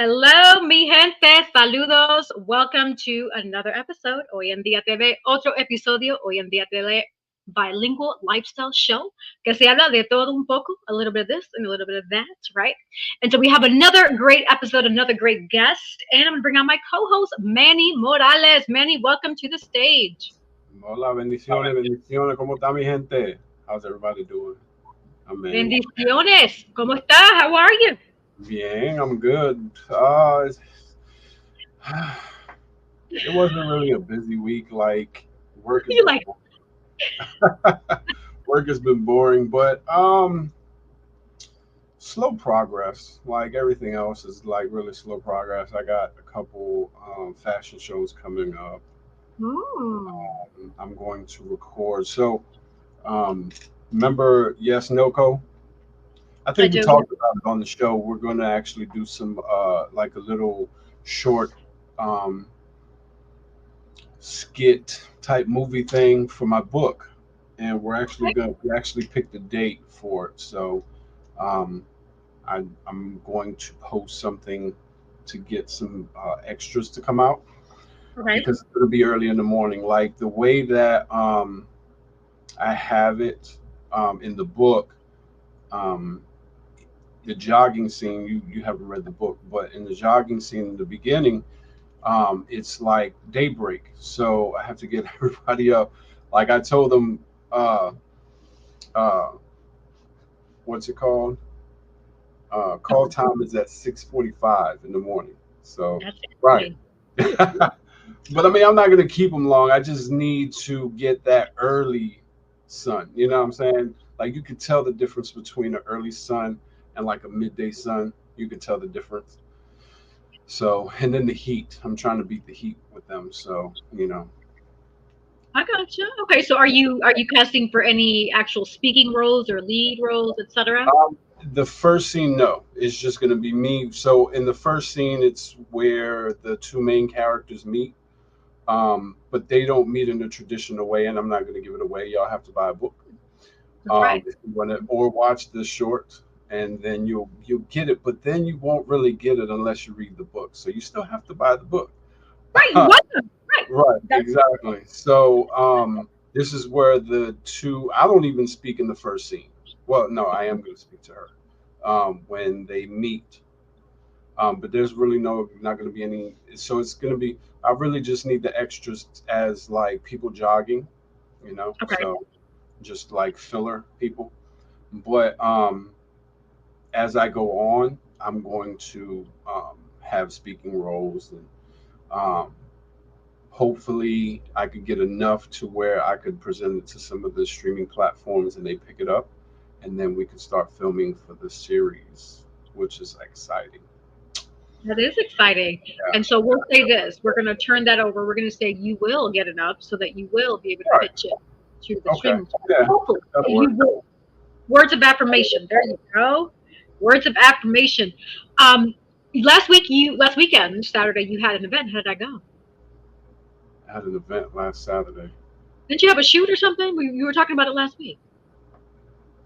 Hello, mi gente, saludos. Welcome to another episode. Hoy en día TV, otro episodio. Hoy en día TV bilingual lifestyle show que se habla de todo un poco, a little bit of this and a little bit of that, right? And so we have another great episode, another great guest, and I'm gonna bring on my co-host Manny Morales. Manny, welcome to the stage. Hola, bendiciones, bendiciones. ¿Cómo está mi gente? How's everybody doing? Amén. Bendiciones. ¿Cómo estás? How are you? Bien, I'm good. It wasn't really a busy week. Like work has You been like work has been boring, but slow progress. Like everything else is like really slow progress. I got a couple fashion shows coming up. mm, I'm going to record. So um, remember, yes, Noko. I I think we do. talked about it on the show. We're going to actually do some like a little short um, skit type movie thing for my book, and we actually picked a date for it. So um, I'm going to post something to get some extras to come out Okay. because it's going to be early in the morning. Like the way that I have it in the book. Um, the jogging scene, you haven't read the book, but in the jogging scene in the beginning, it's like daybreak. So I have to get everybody up. Like I told them, uh, uh, what's it called? Call time is at 6:45 in the morning. So That's right. exciting. But I mean, I'm not gonna keep them long. I just need to get that early sun. You know what I'm saying? Like you can tell the difference between an early sun and like a midday sun. You can tell the difference. So, and then the heat. I'm trying to beat the heat with them. So, I gotcha. Okay, so are you casting for any actual speaking roles or lead roles, etc.? um, the first scene, no, it's just going to be me. So, in the first scene, it's where the two main characters meet, but they don't meet in the traditional way. And I'm not going to give it away. Y'all have to buy a book That's right. if you want to, or watch the short, and then you'll get it. But then you won't really get it unless you read the book. So you still have to buy the book. Right, you want them. Right. Right, That's exactly. So this is where the two I don't even speak in the first scene. Well, no, I am going to speak to her when they meet. But there's really not going to be any. So it's going to be. I really just need the extras as like people jogging, okay. So just like filler people. But as I go on, I'm going to have speaking roles and. Um, Hopefully I could get enough to where I could present it to some of the streaming platforms and they pick it up and then we could start filming for the series, which is exciting. That is exciting. Yeah. And so we'll say this. We're gonna turn that over. We're gonna say you will get enough so that you will be able to All right. pitch it to the Okay. streaming platform. Yeah. Hopefully. That'll You work. will. Words of affirmation. There you go. Words of affirmation. Um last weekend, Saturday, you had an event. How did that go? I had an event last Saturday. Didn't you have a shoot or something? You were talking about it last week.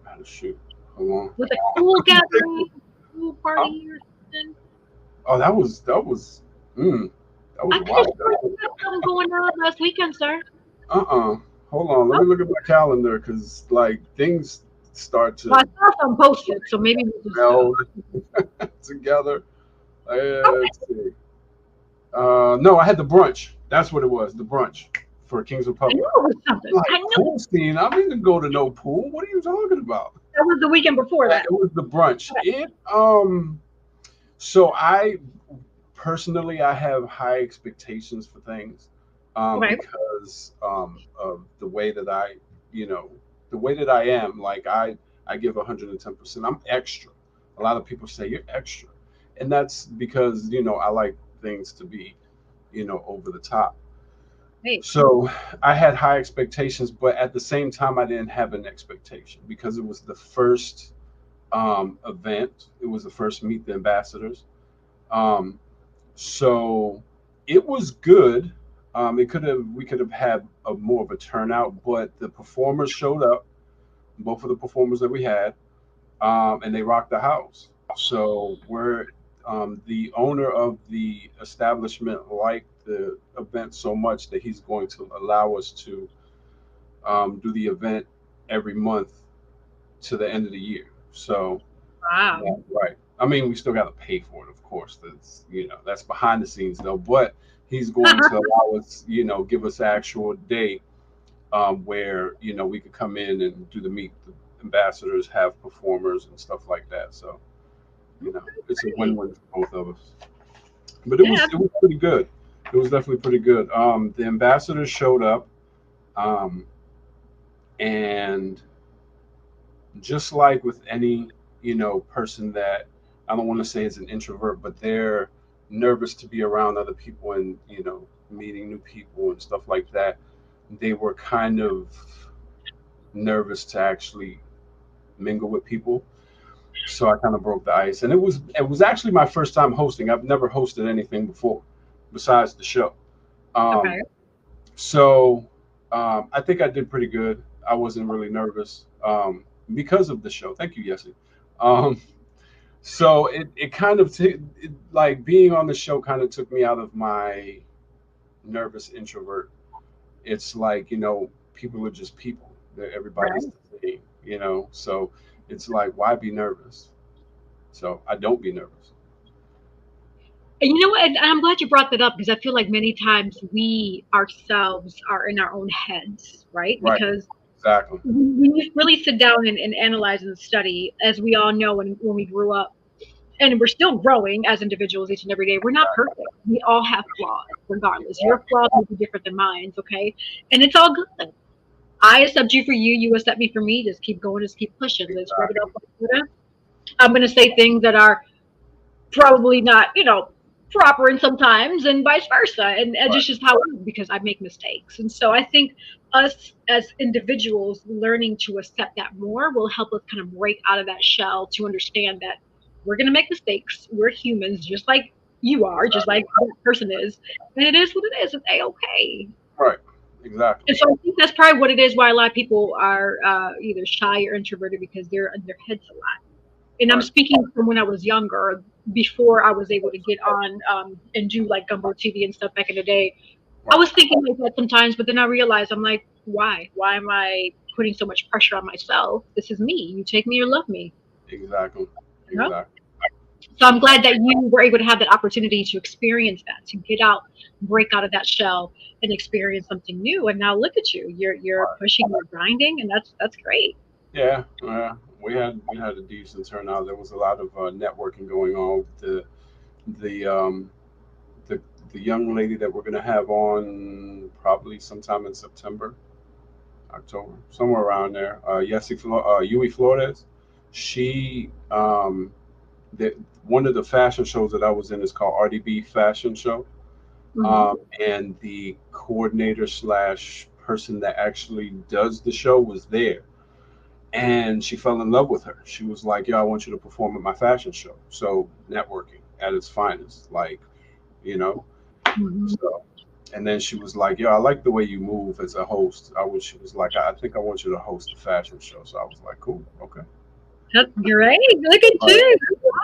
I had to shoot. Hold on. With a pool gathering, pool Oh, party or something. oh, mm, that was I a could have while sworn ago. you had something going on last weekend, sir. Hold on. Let Oh, me look at my calendar because like things start well, I to saw some posted, so maybe we just meld together. okay. Let's see. No, I had the brunch. That's what it was. The brunch for Kings I knew Republic. it was something. Like I knew pool scene. I didn't go to no pool. What are you talking about? that was the weekend before that. It was the brunch. Okay. It So I personally I have high expectations for things, Okay. because of the way that you know, the way that I am. Like I give 110%. I'm extra. A lot of people say you're extra, and that's because I like things to be over the top. Hey, So I had high expectations, but at the same time, I didn't have an expectation because it was the first event. It was the first Meet the Ambassadors. Um, so it was good. It could have we could have had a more of a turnout, but the performers showed up. Both of the performers that we had, and they rocked the house. So we're The owner of the establishment liked the event so much that he's going to allow us to do the event every month to the end of the year. So, Wow. yeah, right. I mean, we still got to pay for it, of course. That's that's behind the scenes though. But he's going to allow us, give us an actual day where we could come in and do the meet the ambassadors, have performers and stuff like that. So it's a Great. win-win for both of us. But Yeah. it was pretty good. It was definitely pretty good. The ambassadors showed up, um, and just like with any person that I don't want to say is an introvert, but they're nervous to be around other people and meeting new people and stuff like that. They were kind of nervous to actually mingle with people. So I kind of broke the ice, and it was actually my first time hosting. I've never hosted anything before, besides the show. Um, Okay. so I think I did pretty good. I wasn't really nervous because of the show. Thank you, Yessie. Um, so it kind of like being on the show kind of took me out of my nervous introvert. It's like people are just people. Everybody's Right. the same. So it's like why be nervous? So I don't be nervous. And you know what? And I'm glad you brought that up because I feel like many times we ourselves are in our own heads, right? Right. Because Exactly. when you really sit down and analyze and study, as we all know when we grew up, and we're still growing as individuals each and every day, we're not perfect. We all have flaws, regardless. Your flaws may be different than mine, okay? And it's all good. I accept you for you, you accept me for me. Just keep going, just keep pushing. Let's rub it Exactly. up. I'm going to say things that are probably not, proper and sometimes and vice versa. And Right. it's just how it is because I make mistakes. And so I think us as individuals learning to accept that more will help us kind of break out of that shell to understand that we're going to make mistakes. We're humans, just like you are, just Exactly. like that person is. And it is what it is. It's a-okay. Right. Exactly. And so I think that's probably what it is why a lot of people are either shy or introverted because they're in their heads a lot. And I'm Right. speaking from when I was younger, before I was able to get on and do like Gumbo TV and stuff back in the day. I Right. was thinking like that sometimes, but then I realized I'm like, why? Why am I putting so much pressure on myself? This is me. You take me or love me. Exactly. You know? Exactly. So I'm glad that you were able to have that opportunity to experience that, to get out, break out of that shell, and experience something new. And now look at you. You're Right. pushing, you're grinding, and that's great. Yeah. We had a decent turnout. There was a lot of networking going on with the the the young lady that we're gonna have on probably sometime in September, October, somewhere around there. Yui Flores. She the one of the fashion shows that I was in is called RDB Fashion Show. Hmm. And the coordinator slash person that actually does the show was there, and she fell in love with her. She was like, "Yo, I want you to perform at my fashion show." So networking at its finest, like you know. Hmm. So, and then she was like, "Yo, I like the way you move as a host." She was like, "I think I want you to host a fashion show." So I was like, "Cool, okay." That's great. Look at Right. you.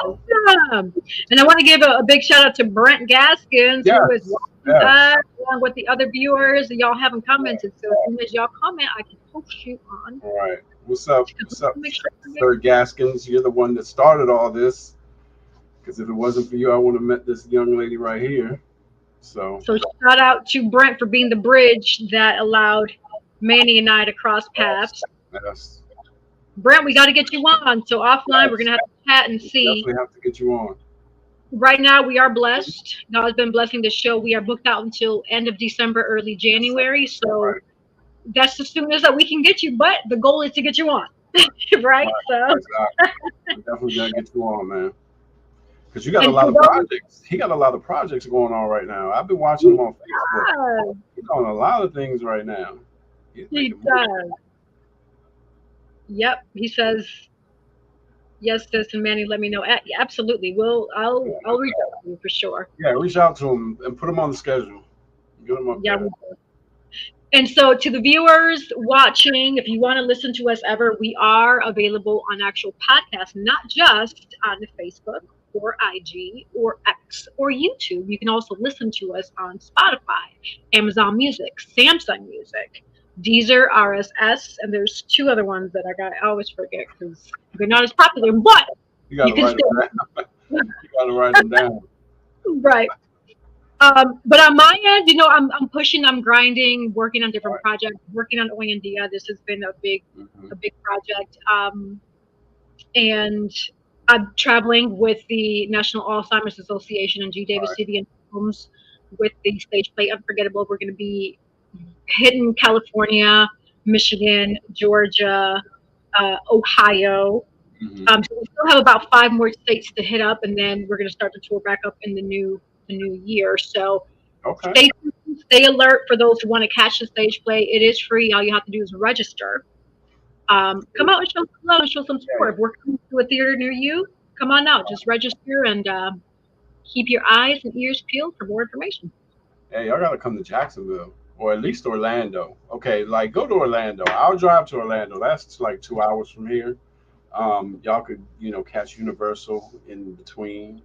So, Awesome. And I want to give a big shout out to Brent Gaskins, who is yes, watching yes. us along with the other viewers. Y'all haven't commented, so as soon as y'all comment, I can post you on. All right. What's up? Because we What's want up, to make sure we're Sir getting. Gaskins? You're the one that started all this. Because if it wasn't for you, I would have met this young lady right here. So, So shout out to Brent for being the bridge that allowed Manny and I to cross yes, paths. yes, Brent, we got to get you on. So offline, we're yes. gonna have to chat and We see. definitely have to get you on. Right now, we are blessed. God's been blessing the show. We are booked out until end of December, early Yes, sir. January. So Right, that's as soon as that we can get you. But the goal is to get you on, right? right. So, Exactly. We definitely got to get you on, man. Because you got a and lot for of those, projects. He got a lot of projects going on right now. I've been watching him on Facebook. yeah, He's on a lot of things right now. He's he making moves. does. Yep, he says yes, sis, and Manny. Let me know. Absolutely, I'll reach out to you for sure. Yeah, reach out to him and put him on the schedule. Get him up Yeah. there. And so, to the viewers watching, if you want to listen to us ever, we are available on actual podcasts, not just on Facebook. or IG or X or YouTube. You can also listen to us on Spotify, Amazon Music, Samsung Music, Deezer, RSS, and there's two other ones that I always forget because they're not as popular, but You you gotta can write them still down. You gotta write them down. right. But on my end, I'm pushing, I'm grinding, working on different Right. projects, working on Oyandia. This has been Mm-hmm. a big project. And I'm traveling with the National Alzheimer's Association and G. Davis Right. City and Homes with the stage play Unforgettable. We're going to be hitting California, Michigan, Georgia, Ohio. Mm-hmm. So we still have about five more states to hit up, and then we're going to start the tour back up in the new year. So Okay. stay tuned, stay alert for those who want to catch the stage play. It is free. All you have to do is register. Come out and show some love and show some Yeah. support. If we're coming to a theater near you, come on out. Just register and keep your eyes and ears peeled for more information. Hey, y'all gotta come to Jacksonville or at least Orlando. Okay, like go to Orlando. I'll drive to Orlando. That's like 2 hours from here. Y'all could catch Universal in between.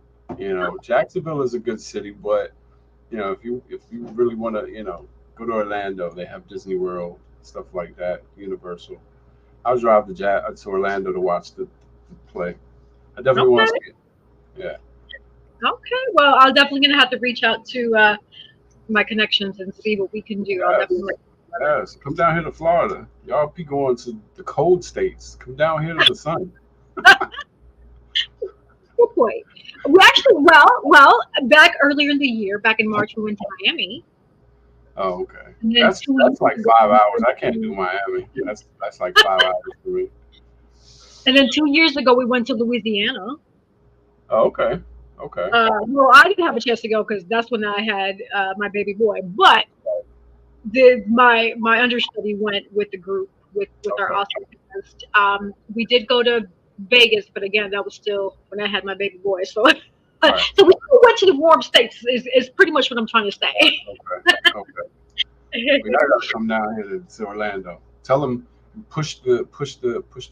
Jacksonville is a good city, but if you really want to go to Orlando, they have Disney World, stuff like that, Universal. I'll drive to Orlando to watch the play. I definitely want Okay. to see it. Yeah. Okay. Well, I'll definitely gonna have to reach out to my connections and see what we can do. I'll Yes. definitely. Yes. Come down here to Florida. Y'all be going to the cold states. Come down here to the sun. Good point. We actually, well, back earlier in the year, back in March, we went to Miami, Oh, okay. and then That's 2 weeks like ago, 5 hours. I can't do Miami. That's like 5 hours for me. and then 2 years ago, we went to Louisiana. Oh, okay. Okay. Well, I didn't have a chance to go because that's when I had my baby boy. But my understudy went with the group with our Okay. awesome cast. We did go to Vegas, but again, that was still when I had my baby boy. So so All right. we still went to the warm states. Is pretty much what I'm trying to say. Okay. Okay. We gotta come down here to Orlando. Tell them push the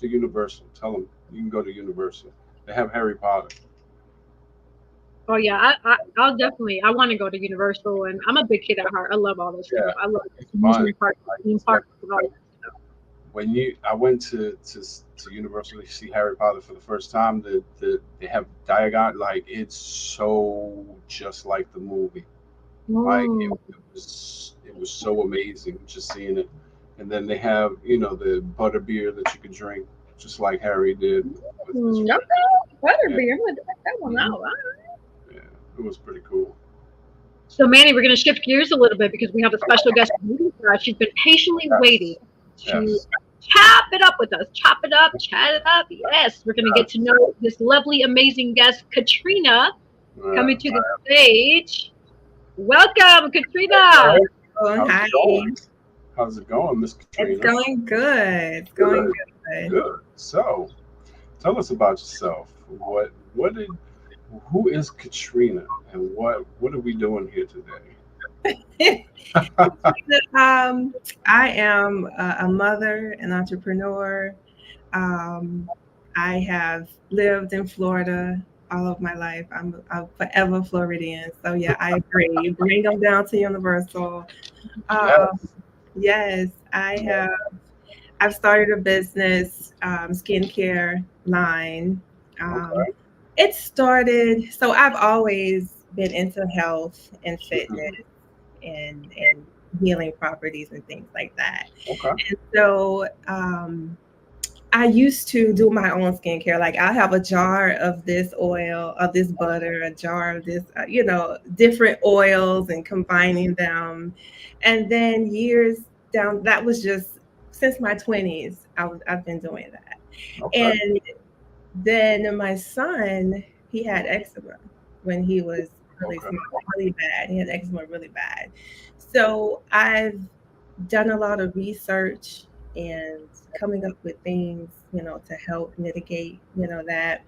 Universal. Tell them you can go to Universal. They have Harry Potter. Oh yeah, I'll definitely. I want to go to Universal, and I'm a big kid at heart. I love all this Yeah, stuff. I love it's fun. amusement parks, Like theme it's like parks, and all that stuff. when I went to Universal to see Harry Potter for the first time. They have Diagon, like it's so just like the movie. Like Mm, it was so amazing just seeing it. And then they have the butter beer that you could drink just like Harry did with his okay, friend. Yeah, Butterbeer. I'm gonna check that one hmm out. All right. yeah, it was pretty cool. So Manny, we're gonna shift gears a little bit because we have a special guest waiting for us. She's been patiently waiting Yes, to yes, chop it up with us. Chop it up, chat it up. Yes, we're gonna get to yes. know this lovely, amazing guest, Katrina, Yeah. coming to the stage. Welcome, Katrina. Hey, Oh, how's hi. it going? How's it going, Miss It's Katrina? going good. It's going Good, good. good. So, tell us about yourself. What did who is Katrina and what are we doing here today? I am a mother, an entrepreneur. Um, I have lived in Florida all of my life. I'm forever Floridian. So yeah, I agree. Bring them down to Universal. Um, Yes. yes, I have. I've started a business, skincare line. Um, Okay. it started, so I've always been into health and fitness Hmm. and healing properties and things like that. Okay. And so I used to do my own skincare. Like I have a jar of this oil, of this butter, a jar of this, different oils and combining them. And then years down, that was just since my 20s, I've been doing that. Okay. And then my son, he had eczema when he was really Okay. small, really bad. He had eczema really bad. So I've done a lot of research and coming up with things, to help mitigate, that.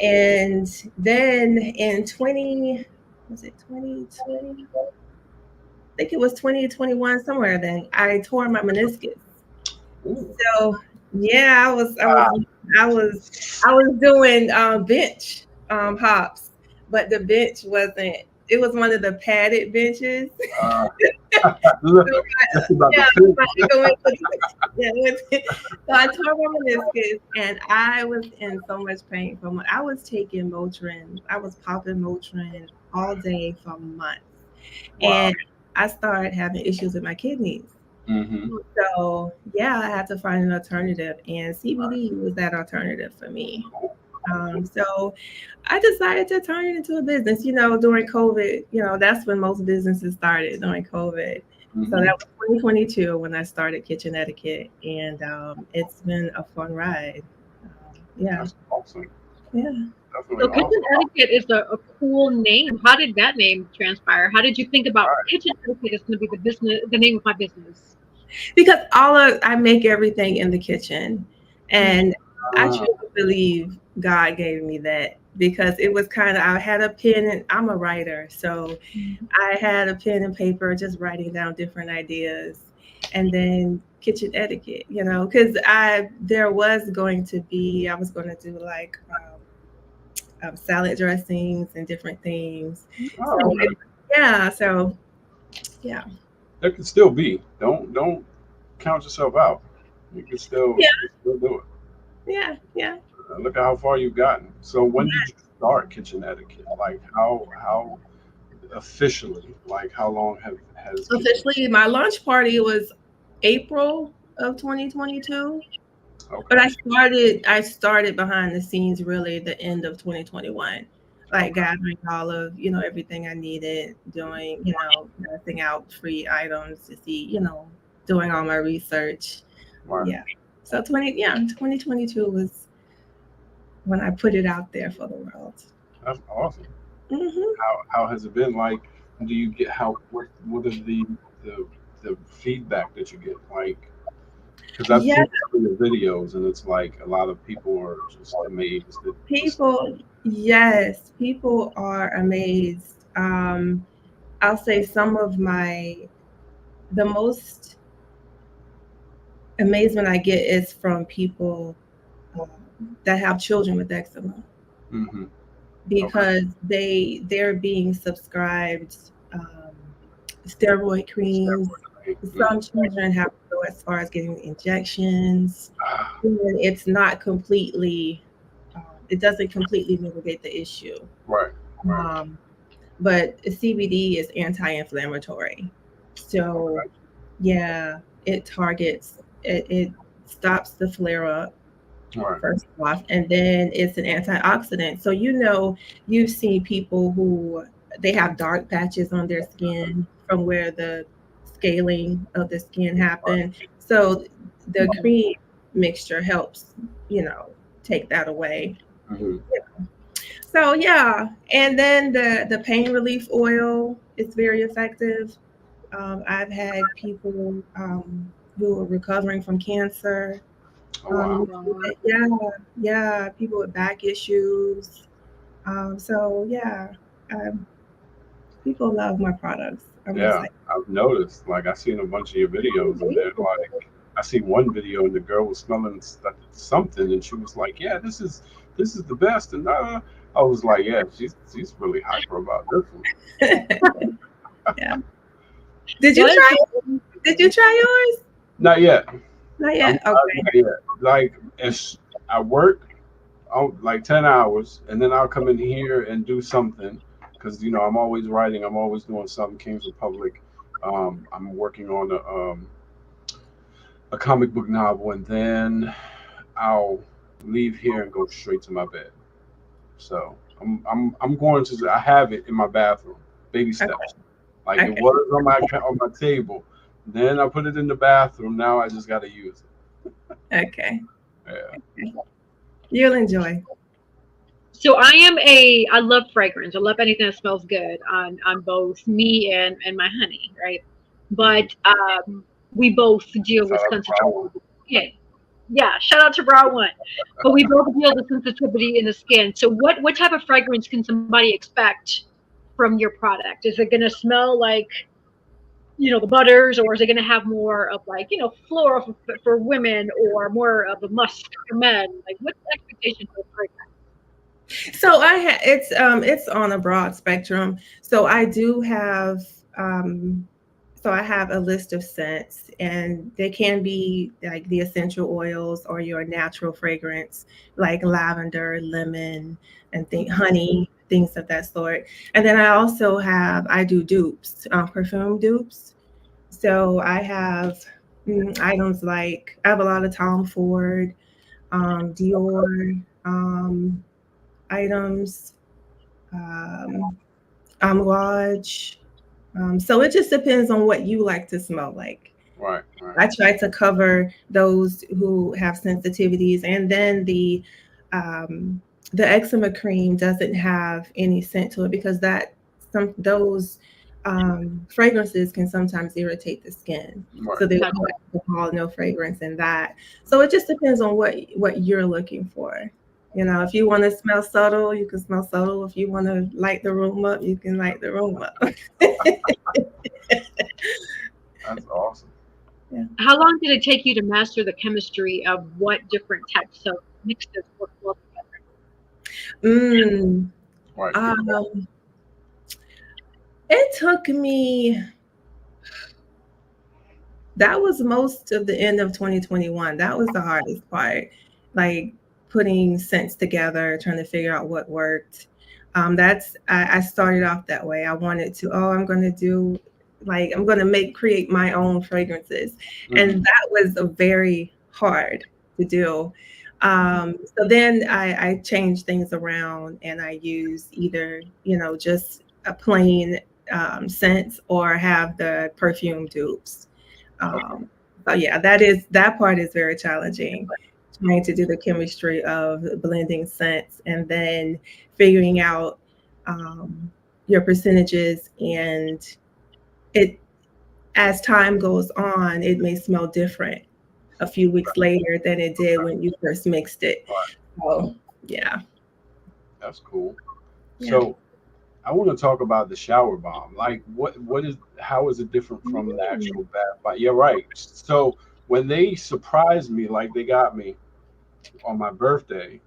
And then in 20, was it 2020? I think it was 2021 somewhere. Then I tore my meniscus. Ooh. So yeah, Ah, I was doing bench. hops, but the bench wasn't. It was one of the padded benches. Uh, look, So that's about yeah, the thing. I go into yeah, so I tore my meniscus, and I was in so much pain from it. I was taking Motrin. I was popping Motrin all day for months, Wow. and I started having issues with my kidneys. Mm-hmm. So yeah, I had to find an alternative, and CBD was that alternative for me. So I decided to turn it into a business. During COVID, that's when most businesses started during COVID. So Mm-hmm. that was 2022 when I started Kitchen Etiquette, and it's been a fun ride. Yeah, That's awesome. yeah. Definitely So kitchen awesome. etiquette is a cool name. How did that name transpire? How did you think about Right. kitchen etiquette is going to be the name of my business? Because I make everything in the kitchen, and I Uh, truly believe God gave me that because it was kind of I had a pen and I'm a writer, so I had a pen and paper just writing down different ideas, and then kitchen etiquette, because I was going to do like salad dressings and different things. oh, So okay. yeah, so yeah, There could still be. Don't count yourself out. yeah, You can still do it. yeah. Look at how far you've gotten. So when did you start kitchen etiquette? Like how officially? Like how long have has kitchen? Officially, my launch party was April of 2022, but Okay. I started behind the scenes really the end of 2021, like Okay. gathering all of everything I needed, doing testing out free items to see doing all my research. Right. Yeah, so 2022 was when I put it out there for the world. That's awesome. Hmm. How has it been? Like, do you get how what are the the feedback that you get? Like, because I've Yeah, seen some of your videos, and it's like a lot of people are just amazed at the stuff. people. Yes, people are amazed. I'll say some of the most amazement I get is from people um, that have children with eczema Mm-hmm. Okay. because they're being subscribed steroid creams. Mm. Some children have to go as far as getting injections, Ah, and it's not completely. It doesn't completely mitigate the issue. right. Right. Um, but CBD is anti-inflammatory, so Okay. yeah, it stops the flare up Right. first off, and then it's an antioxidant. So you've seen people who they have dark patches on their skin from where the scaling of the skin happened. So the cream mixture helps, you know, take that away. Mm-hmm. So yeah, and then the pain relief oil is very effective. I've had people who are recovering from cancer. Oh wow. Wow. Yeah, yeah, people with back issues. So yeah, um, people love my products. I must Yeah, say. I've noticed. Like I seen a bunch of your videos, and they're like, I see one video, and the girl was smelling something, and she was like, "Yeah, this is the best." And I was like, "Yeah, she's really hyper about this one." Yeah. Did you That is try? so Did you interesting. try yours? Not yet. Not I'm yet. Okay. not yet. Like as I work, like 10 hours, and then I'll come in here and do something because I'm always writing. I'm always doing something. Kings Republic. I'm working on a comic book novel, and then I'll leave here and go straight to my bed. So I'm going to. I have it in my bathroom. Baby Okay. steps. Like it Okay. was on my table. Then I put it in the bathroom. Now I just got to use Okay. it. Yeah. You'll enjoy. So I love fragrance. I love anything that smells good on both me and my honey, right? Hmm. But we both deal Shout with out to sensitivity Brown. in the skin. Yeah, shout out to Brown One. But we both deal with sensitivity in the skin. So what type of fragrance can somebody expect from your product? Is it gonna smell like the butters, or is it going to have more of like floral for women, or more of a musk for men? Like, what's the expectation for the fragrance? So it's on a broad spectrum. So I do have so I have a list of scents, and they can be like the essential oils or your natural fragrance, like lavender, lemon, and honey, things of that sort. And then I do dupes, perfume dupes. So I have items like I have a lot of Tom Ford, Dior items, um, Lodge. So it just depends on what you like to smell like. Right, right. I try to cover those who have sensitivities, and then um, the eczema cream doesn't have any scent to it because some those fragrances can sometimes irritate the skin. Right. So there's Gotcha. no alcohol, no fragrance in that. So it just depends on what you're looking for. You know, if you want to smell subtle, you can smell subtle. If you want to light the room up, you can light the room up. That's awesome. Yeah. How long did it take you to master the chemistry of what different types of mixes work well together? Mm, Right. um, it took me, that was most of the end of 2021. That was the hardest part, like putting scents together, trying to figure out what worked. I started off that way. I wanted to, I'm going to do, like, I'm going to create my own fragrances. Mhm. And that was a very hard to do. So then I changed things around, and I use either, just a plain scents, or have the perfume dupes. Okay. Um, so yeah, that part is very challenging, trying to do the chemistry of blending scents and then figuring out um, your percentages, and it as time goes on, it may smell different a few weeks later than it did when you first mixed it. Right. So yeah, That's cool. yeah. So I want to talk about the shower bomb. Like, how is it different from the Mm. actual bath bomb? Yeah, right. So when they surprised me, like they got me on my birthday,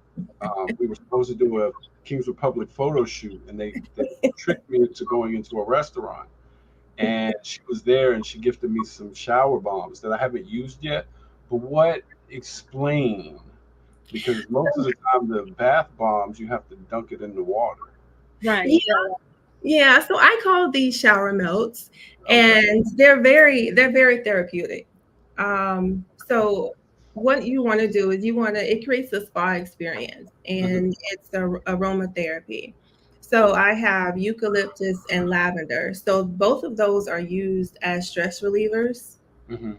we were supposed to do a Kings Republic photo shoot, and they tricked me into going into a restaurant. And she was there, and she gifted me some shower bombs that I haven't used yet. But explain? Because most of the time, the bath bombs, you have to dunk it in the water. Right. Yeah, yeah. So I call these shower melts, Okay. and they're very therapeutic. So what you want to do is it creates a spa experience, Hmm. and it's aromatherapy. So I have eucalyptus and lavender. So both of those are used as stress relievers. Hmm.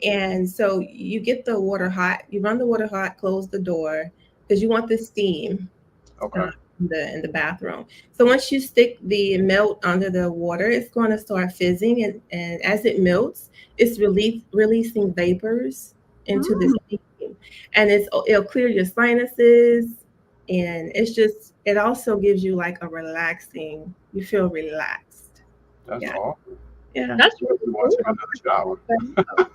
And so you get the water hot, you run the water hot, close the door because you want the steam Okay. in the bathroom. So once you stick the melt under the water, it's going to start fizzing, and as it melts, it's releasing vapors into the Mm, steam, and it'll clear your sinuses, and it also gives you like a relaxing. You feel relaxed. That's Yeah, awesome. yeah. that's You really make me want cool. to take another shower.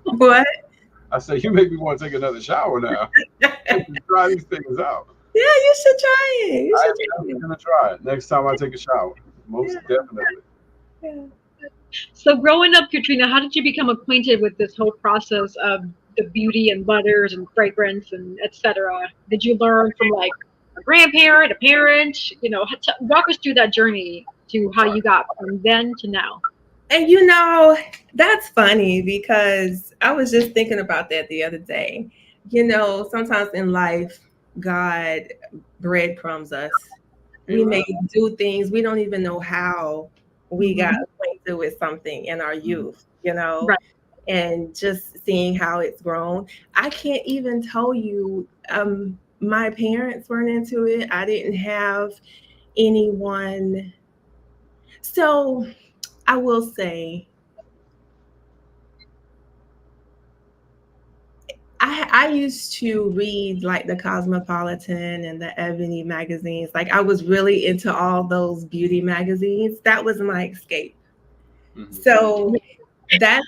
What? I said, you make me want to take another shower now. Try these things out. Yeah, you should try it. You I should am try definitely it. gonna try it next time I take a shower. Most Yeah, definitely. yeah. So growing up, Katrina, how did you become acquainted with this whole process of the beauty and butters and fragrance and etc.? Did you learn from like a grandparent, a parent? Walk us through that journey to how Right. you got from then to now. And that's funny because I was just thinking about that the other day. Sometimes in life, God breadcrumbs us. We Amen. may do things we don't even know how we got Hmm. acquainted with something in our Mhm. youth, Right. and just seeing how it's grown. I can't even tell you, my parents weren't into it. I didn't have anyone. So I will say, I used to read like the Cosmopolitan and the Ebony magazines. Like I was really into all those beauty magazines. That was my escape. Mhm. So that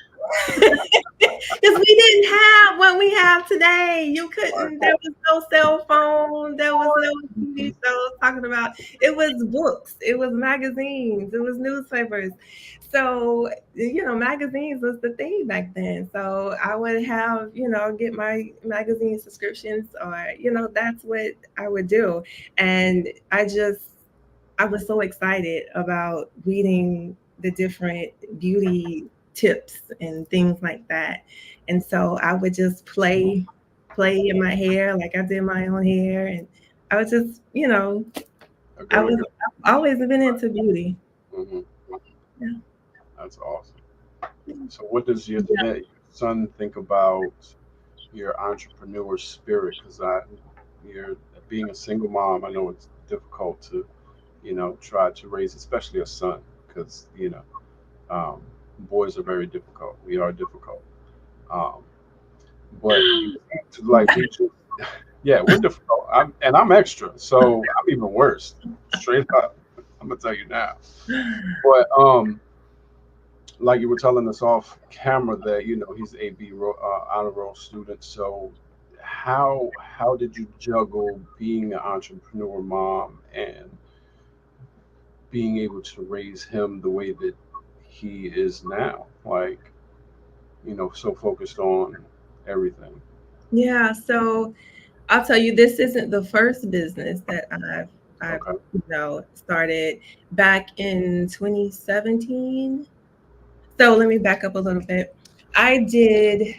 Because we didn't have what we have today. You Right. couldn't, there was no cell phone, there was no TV Mhm. shows talking about, it was books, it was magazines, it was newspapers. So, magazines was the thing back then. So I would have, get my magazine subscriptions, or, that's what I would do. And I was so excited about reading the different beauty tips and things like that. And so I would just play in my hair like I did my own hair, and I was just, A I girly was girl. I've always been into beauty. Hmm. Yeah. That's awesome. So, what does your son think about your entrepreneur spirit? Because you're being a single mom. I know it's difficult to, try to raise, especially a son, because um, boys are very difficult. We are difficult. Um, but you seem to like be just, yeah, we're difficult. I'm extra, so I'm even worse. Straight up, I'm gonna tell you now. But like you were telling us off camera that he's honor roll student. So how did you juggle being an entrepreneur mom and being able to raise him the way that he is now? Like, so focused on everything. Yeah, so I'll tell you, this isn't the first business that I've Okay. started back in 2017. So let me back up a little bit. I did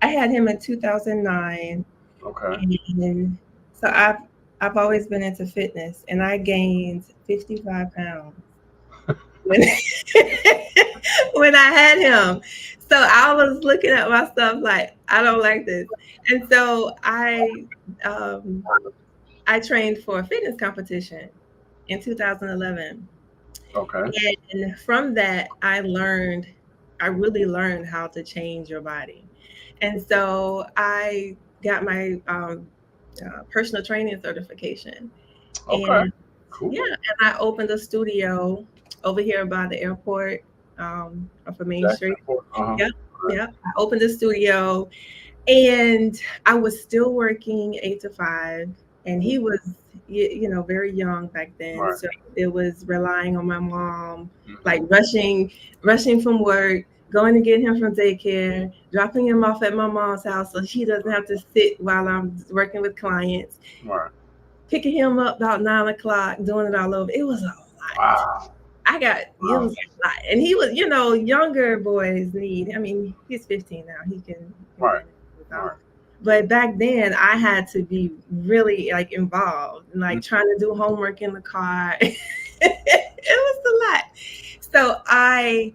I had him in 2009, Okay. and so I've always been into fitness, and I gained 55 pounds when when I had him. So I was looking at myself like, I don't like this. And so um I trained for a fitness competition in 2011. Okay. And from that, I really learned how to change your body. And so I got my personal training certification. Okay. And yeah, Cool. and I opened a studio over here by the airport, off of Main Jackson Street. Airport. Uh-huh. Yep, Right. yep. I opened a studio, and I was still working 8 to 5, and he was, very young back then. Right. So it was relying on my mom, like Hmm. rushing from work, going to get him from daycare, dropping him off at my mom's house so she doesn't have to sit while I'm working with clients, Right. picking him up about 9 o'clock, doing it all over. It was a lot. Wow. It Wow. was a lot. And he was, younger boys need, I mean, he's 15 now. He can Right. manage Right. without. But back then I had to be really like involved and like trying to do homework in the car. It was a lot. So I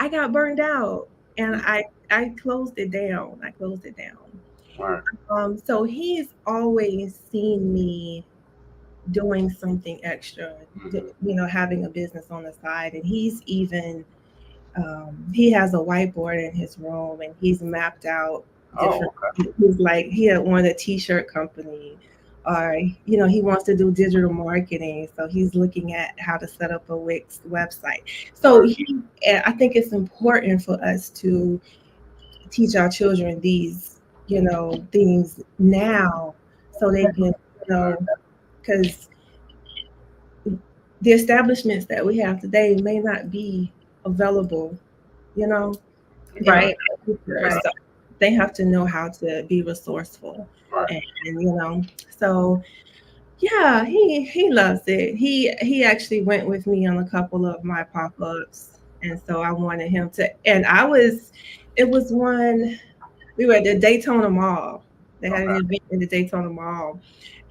got burned out, and Mhm. I closed it down. I closed it down. Right. So he's always seen me doing something extra, Hmm. having a business on the side. And he has a whiteboard in his room, and he's mapped out Oh, different, okay. he's like, he had wanted a t-shirt company, or, he wants to do digital marketing. So he's looking at how to set up a Wix website. So Right. I think it's important for us to teach our children these, things now, so they can, Right. because the establishments that we have today may not be available, you know, in Right, Exactly. the future. right. So they have to know how to be resourceful, Right. and so yeah, he loves it. He actually went with me on a couple of my pop-ups, and so I wanted him to. And it was one, we were at the Daytona Mall. They had an Okay. event in the Daytona Mall,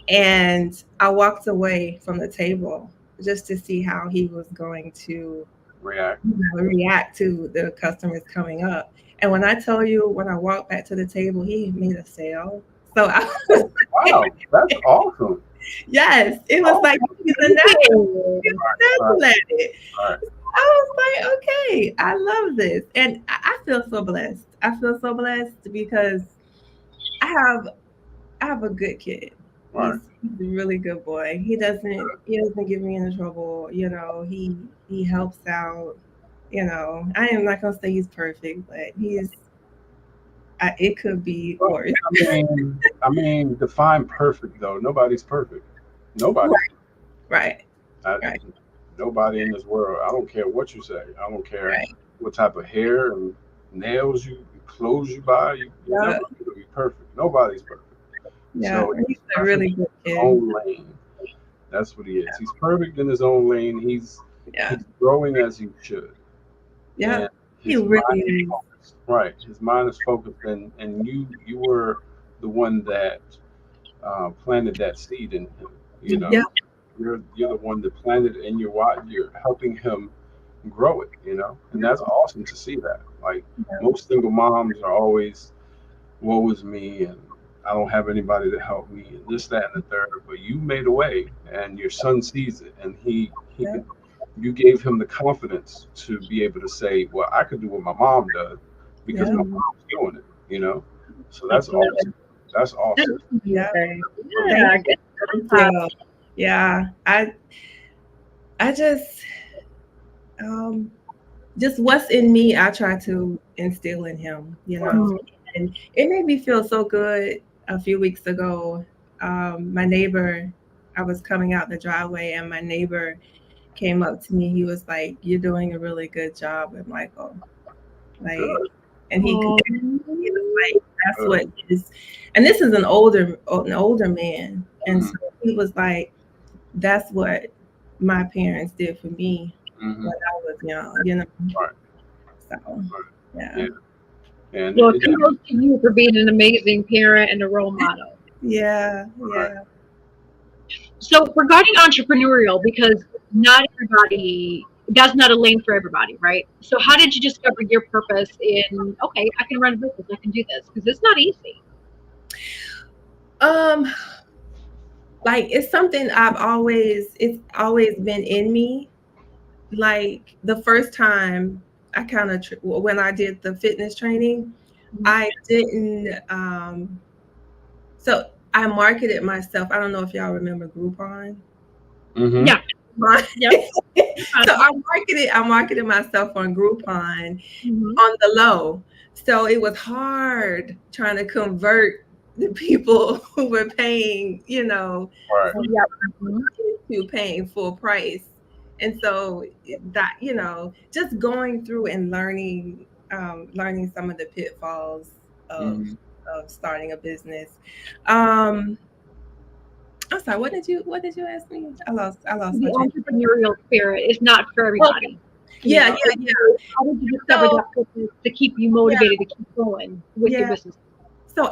and I walked away from the table just to see how he was going to React. react to the customers coming up. And when I tell you, when I walked back to the table, he made a sale. So I was Oh, wow. That's awesome. yes, it was like Awesome. he's a natural, he's Right. natural at it. Right. I was like, okay, I love this, and I feel so blessed. I feel so blessed because I have I have a good kid. Right. He's a really good boy. He doesn't get me into trouble. He helps out. I am not gonna say he's perfect, but it could be Well, worse. I mean, define perfect though. Nobody's perfect. Nobody. Right, I, right, nobody in this world. I don't care what you say. I don't care right. what type of hair and nails clothes you buy. You're Yeah, never going to be perfect. Nobody's perfect. yeah. So He's he's a perfect really in good his kid. own lane. That's what he is. He's perfect in his own lane. Yeah, He's growing as he should, yeah. and He his mind really is is. focused. Right, his mind is focused, and you were the one that planted that seed in him. You Yeah, know, you're the one that planted it, and you're helping him grow it. And that's awesome to see that. Like most single moms are always, woe is me, and I don't have anybody to help me, and this, that, and the third. But you made a way, and your son sees it, and he yeah, could. You gave him the confidence to be able to say, "Well, I could do what my mom does because yeah, my mom's doing it." So that's Absolutely. awesome. That's awesome. yeah. Okay. Thank Yeah. you. Thank you. Yeah, I um just what's in me, I try to instill in him, Mhm. And it made me feel so good a few weeks ago. My neighbor, I was coming out the driveway, and my neighbor came up to me. He was like, "You're doing a really good job with Michael." Like, Good. and Oh, he was like, "That's Good. what is," and this is an older man, and Mm-hmm. so he was like, "That's what my parents did for me Mm-hmm. when I was young." Right. So, Right. yeah, Yeah. And well, it, kudos to you for being an amazing parent and a role model. yeah, right. yeah. So, regarding entrepreneurial, because not everybody, that's not a lane for everybody, right? So, how did you discover your purpose in, okay, I can run a business, I can do this? Because it's not easy. Um, like it's something it's always been in me. Like the first time I kind of when I did the fitness training, Mhm. I didn't so I marketed myself. I don't know if y'all remember Groupon. Mm-hmm. Yeah, Right. yeah. So I marketed myself on Groupon Mhm. on the low. So it was hard trying to convert the people who were paying, Right. Yeah. Mhm. to paying full price. And so that, just going through and learning some of the pitfalls of Mm-hmm. of starting a business. Um, I'm sorry, what did you ask me? I lost The my train. entrepreneurial spirit is not for Oh, everybody. yeah, yeah, So, yeah. how did you discover So that purpose to keep you yeah, motivated to keep going with your yeah. business? So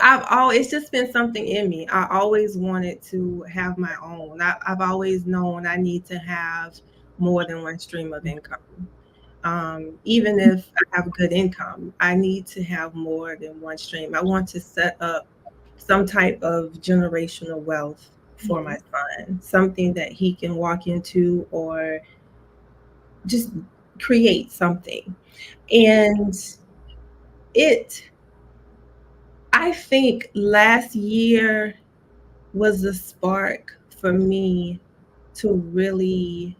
it's just been something in me. I always wanted to have my own. I've always known I need to have more than one stream of income. Even if I have good income, I need to have more than one stream. I want to set up some type of generational wealth for my Mhm. son, something that he can walk into or just create something. And it, I think last year was the spark for me to really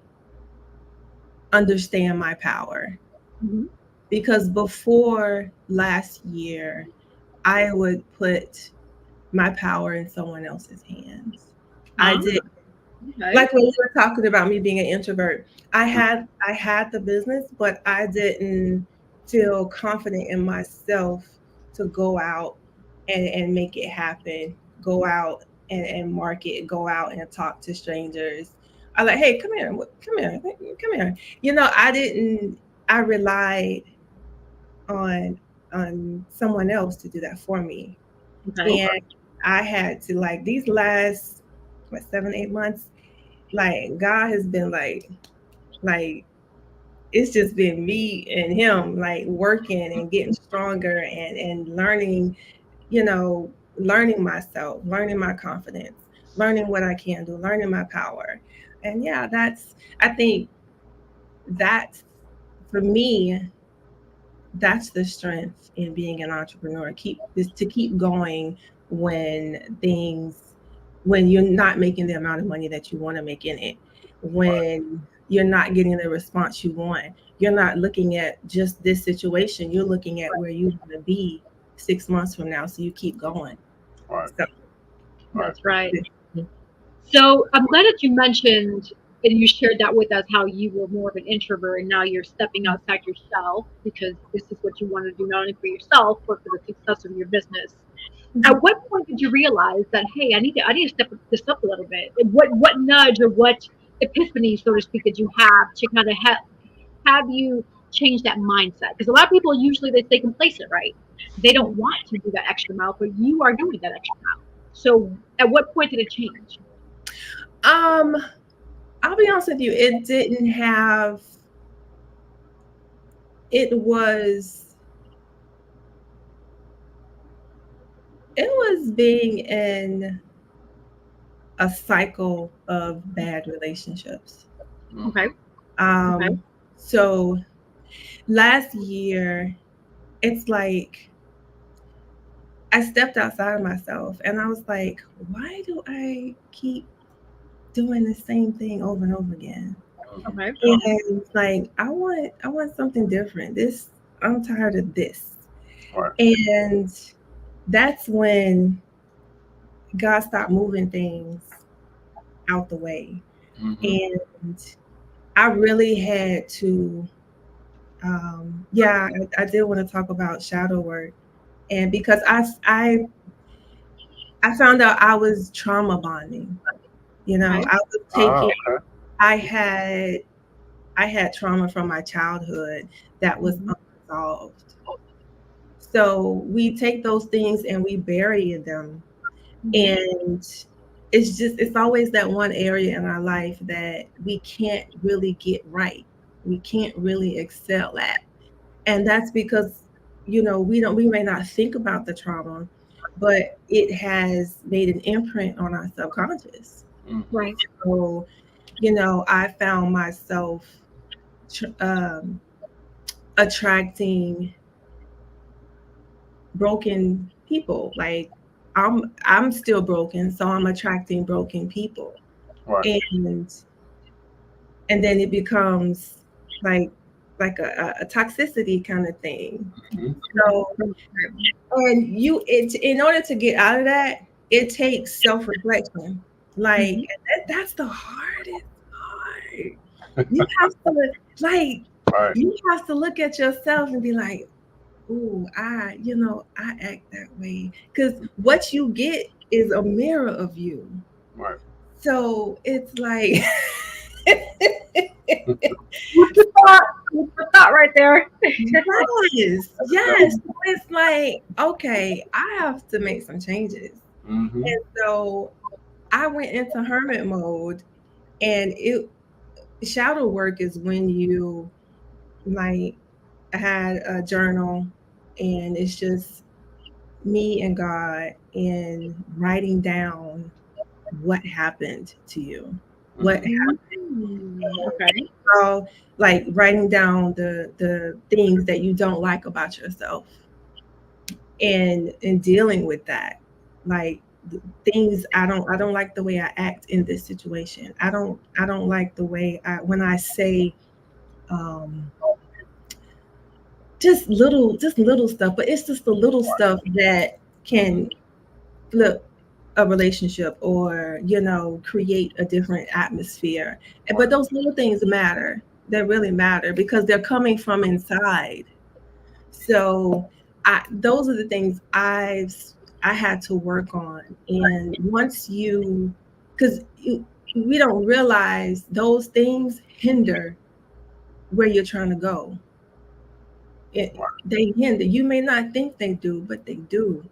understand my power. Mhm. Because before last year, I would put my power in someone else's hands. I Ah, did, okay. like when you were talking about me being an introvert. I had the business, but I didn't feel confident in myself to go out and make it happen. Go out and market, go out and talk to strangers. I like, hey, come here, come here, come here. I didn't. I relied on someone else to do that for me. Okay. And Okay. I had to, like, these last 7, 8 months, like God has been like it's just been me and him, like working and getting stronger and learning, learning myself, learning my confidence, learning what I can do, learning my power. And yeah, I think that's for me, that's the strength in being an entrepreneur. To keep going when things when you're not making the amount of money that you want to make in it, when you're not getting the response you want. You're not looking at just this situation, you're looking at where you want to be 6 months from now, so you keep going. Right. So, That's right. So I'm glad that you mentioned and you shared that with us how you were more of an introvert and now you're stepping outside yourself because this is what you want to do not only for yourself but for the success of your business. At what point did you realize that hey, I need to step this up a little bit? What nudge or what epiphany, so to speak, did you have to kind of have you change that mindset? Because a lot of people usually they stay complacent, right? They don't want to do that extra mile, but you are doing that extra mile. So at what point did it change? um, I'll be honest with you, it didn't have. It was. It was being in a cycle of bad relationships. Okay. Okay. So last year, it's like I stepped outside of myself and I was like, why do I keep doing the same thing over and over again? Okay. And like I want something different. I'm tired of this. Right. And that's when God stopped moving things out the way. Mm-hmm. And I really had to yeah, I did want to talk about shadow work. And because I found out I was trauma bonding. Okay. I was Ah, taking okay. I had I had trauma from my childhood that was Mhm. unresolved. So we take those things and we bury them. Mhm. And it's always that one area in our life that we can't really get right. We can't really excel at. And that's because, we may not think about the trauma, but it has made an imprint on our subconscious. Mm-hmm. Right. So, I found myself tr- um, attracting broken people. Like I'm still broken, so I'm attracting broken people, Right. and then it becomes like a toxicity kind of thing. Mm-hmm. So, and it in order to get out of that, it takes self reflection. Like Mhm. that's the hardest part. You have to like Right. you have to look at yourself and be like, "Ooh, I act that way." Because what you get is a mirror of you. Right. So it's like, Food for thought. Food for thought right there. yes, yes. Definitely. So it's like, okay, I have to make some changes. Mm-hmm. And so I went into hermit mode, and shadow work is when you like I had a journal, and it's just me and God and writing down what happened to you, what Mm-hmm. Okay. how, like writing down the things that you don't like about yourself, and dealing with that, like things I don't like the way I act in this situation. I don't like the way when I say um just little stuff, but it's just the little stuff that Mm-hmm. can flip a relationship, or create a different atmosphere. But Right. those little things matter. They really matter because they're coming from inside. So those are the things I had to work on. And once because we don't realize those things hinder where you're trying to go. They hinder. You may not think they do, but they do.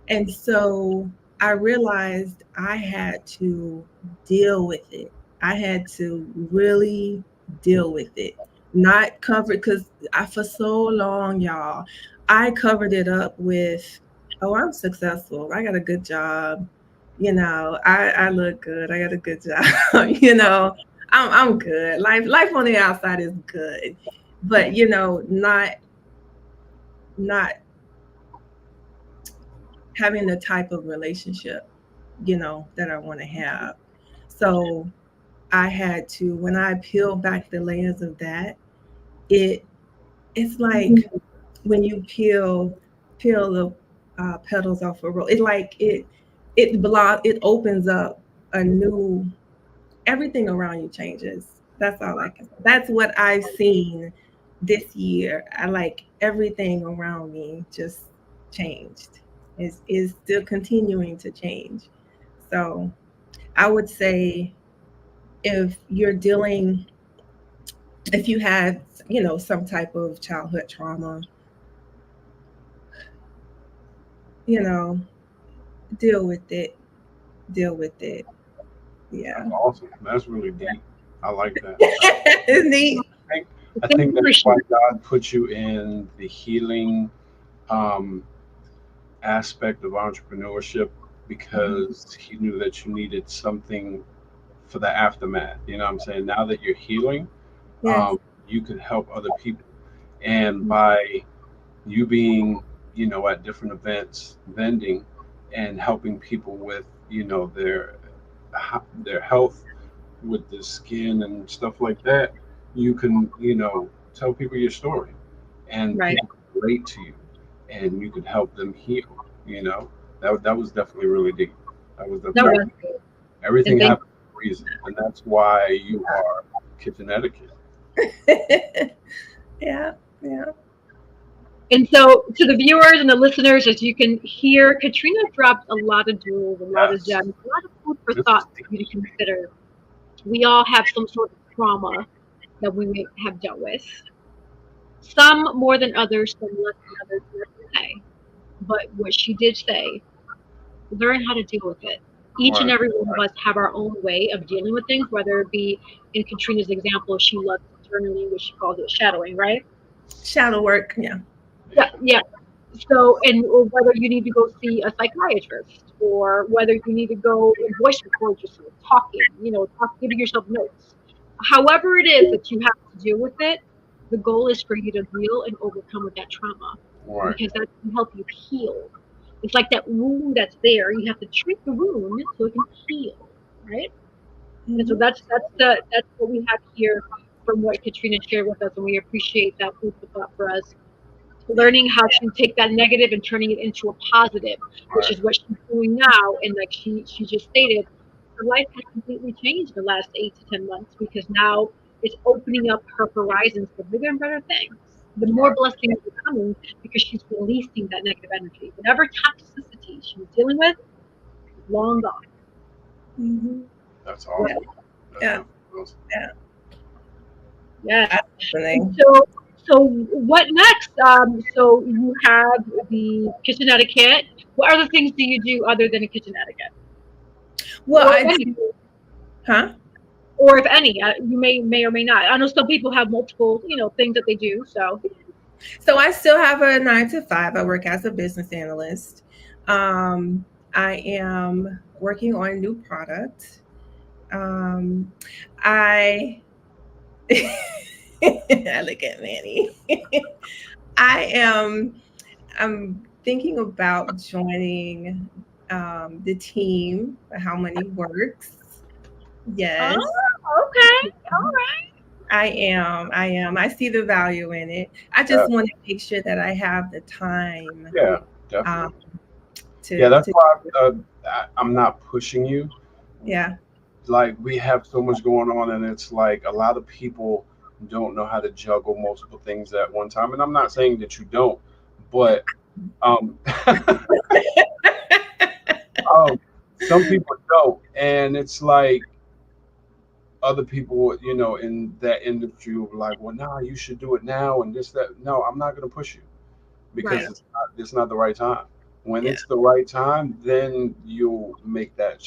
And so I realized I had to deal with it. I had to really deal with it. Not cover because I for so long, y'all, I covered it up with, oh, I'm successful. I got a good job. I look good. I got a good job. I'm good. Life on the outside is good. But not having the type of relationship that I want to have. So I had to, when I peel back the layers of that, it it's like when you peel peel the petals off a rose. It opens up a new, everything around you changes. That's all I can say. That's what I've seen this year. I like everything around me just changed. Is still continuing to change. So I would say if you're dealing, if you had, some type of childhood trauma, you know, deal with it. Deal with it. Yeah. That's awesome. That's really deep. I like that. It's neat. think I think that's why God put you in the healing um, aspect of entrepreneurship because He knew that you needed something for the aftermath. You know what I'm saying? Now that you're healing, Yes. you can help other people, and by you being at different events vending and helping people with their health with the skin and stuff like that, you can, tell people your story and Right. people can relate to you and you can help them heal, you know. That was definitely really deep. That was That definitely was good. everything And thank happens for a reason. And that's why you are kitchen etiquette. Yeah. Yeah. And so, to the viewers and the listeners, as you can hear, Katrina dropped a lot of jewels, a lot of Yes. gems, a lot of food for This is thought deep. for you to consider. We all have some sort of trauma that we may have dealt with. Some more than others, some less than others. That's okay. But what she did say, learn how to deal with it. Each and Right. every one of us have our own way of dealing with things, whether it be in Katrina's example, she loves journaling, which she calls it shadowing, right? Shadow work. Yeah. Yeah, yeah. So, and or whether you need to go see a psychiatrist, or whether you need to go and voice record yourself talking, giving yourself notes. However, it is that you have to deal with it, the goal is for you to deal and overcome with that trauma Right. because that can help you heal. It's like that wound that's there. You have to treat the wound so it can heal, right? And so Hmm. that's what we have here from what Katrina shared with us, and we appreciate that food for thought for us, learning how to take that negative and turning it into a positive, which Right. is what she's doing now. And like she just stated, her life has completely changed in the last 8 to 10 months because now it's opening up her horizons for bigger and better things. The more Right. blessings are coming because she's releasing that negative energy. Whatever toxicity she was dealing with is long gone. Hmm. That's Yeah. awesome. That's Yeah. definitely awesome. Yeah. Yes. That's And happening. so what next? So you have the kitchen etiquette. What other things do you do other than a kitchen etiquette, Well, or if I any, do. Huh? or if any? You may or may not. I know some people have multiple, things that they do. So So I still have a 9 to 5. I work as a business analyst. Um, I am working on a new product. Um, I I look at Manny. I am I'm thinking about joining the team for How Money Works. oh, Yes. okay, all right. I am. I am. I see the value in it. I Yeah. just want to make sure that I have the time Yeah. um, Definitely. Yeah. to That's to why I'm not pushing you. yeah. Like we have so much going on, and it's like a lot of people don't know how to juggle multiple things at one time. And I'm not saying that you don't, but um, um, some people don't, and it's like other people, in that industry will be like, well, nah, you should do it now, and this, that. No, I'm not going to push you because Right. it's not the right time. When Yeah. it's the right time, then you'll make that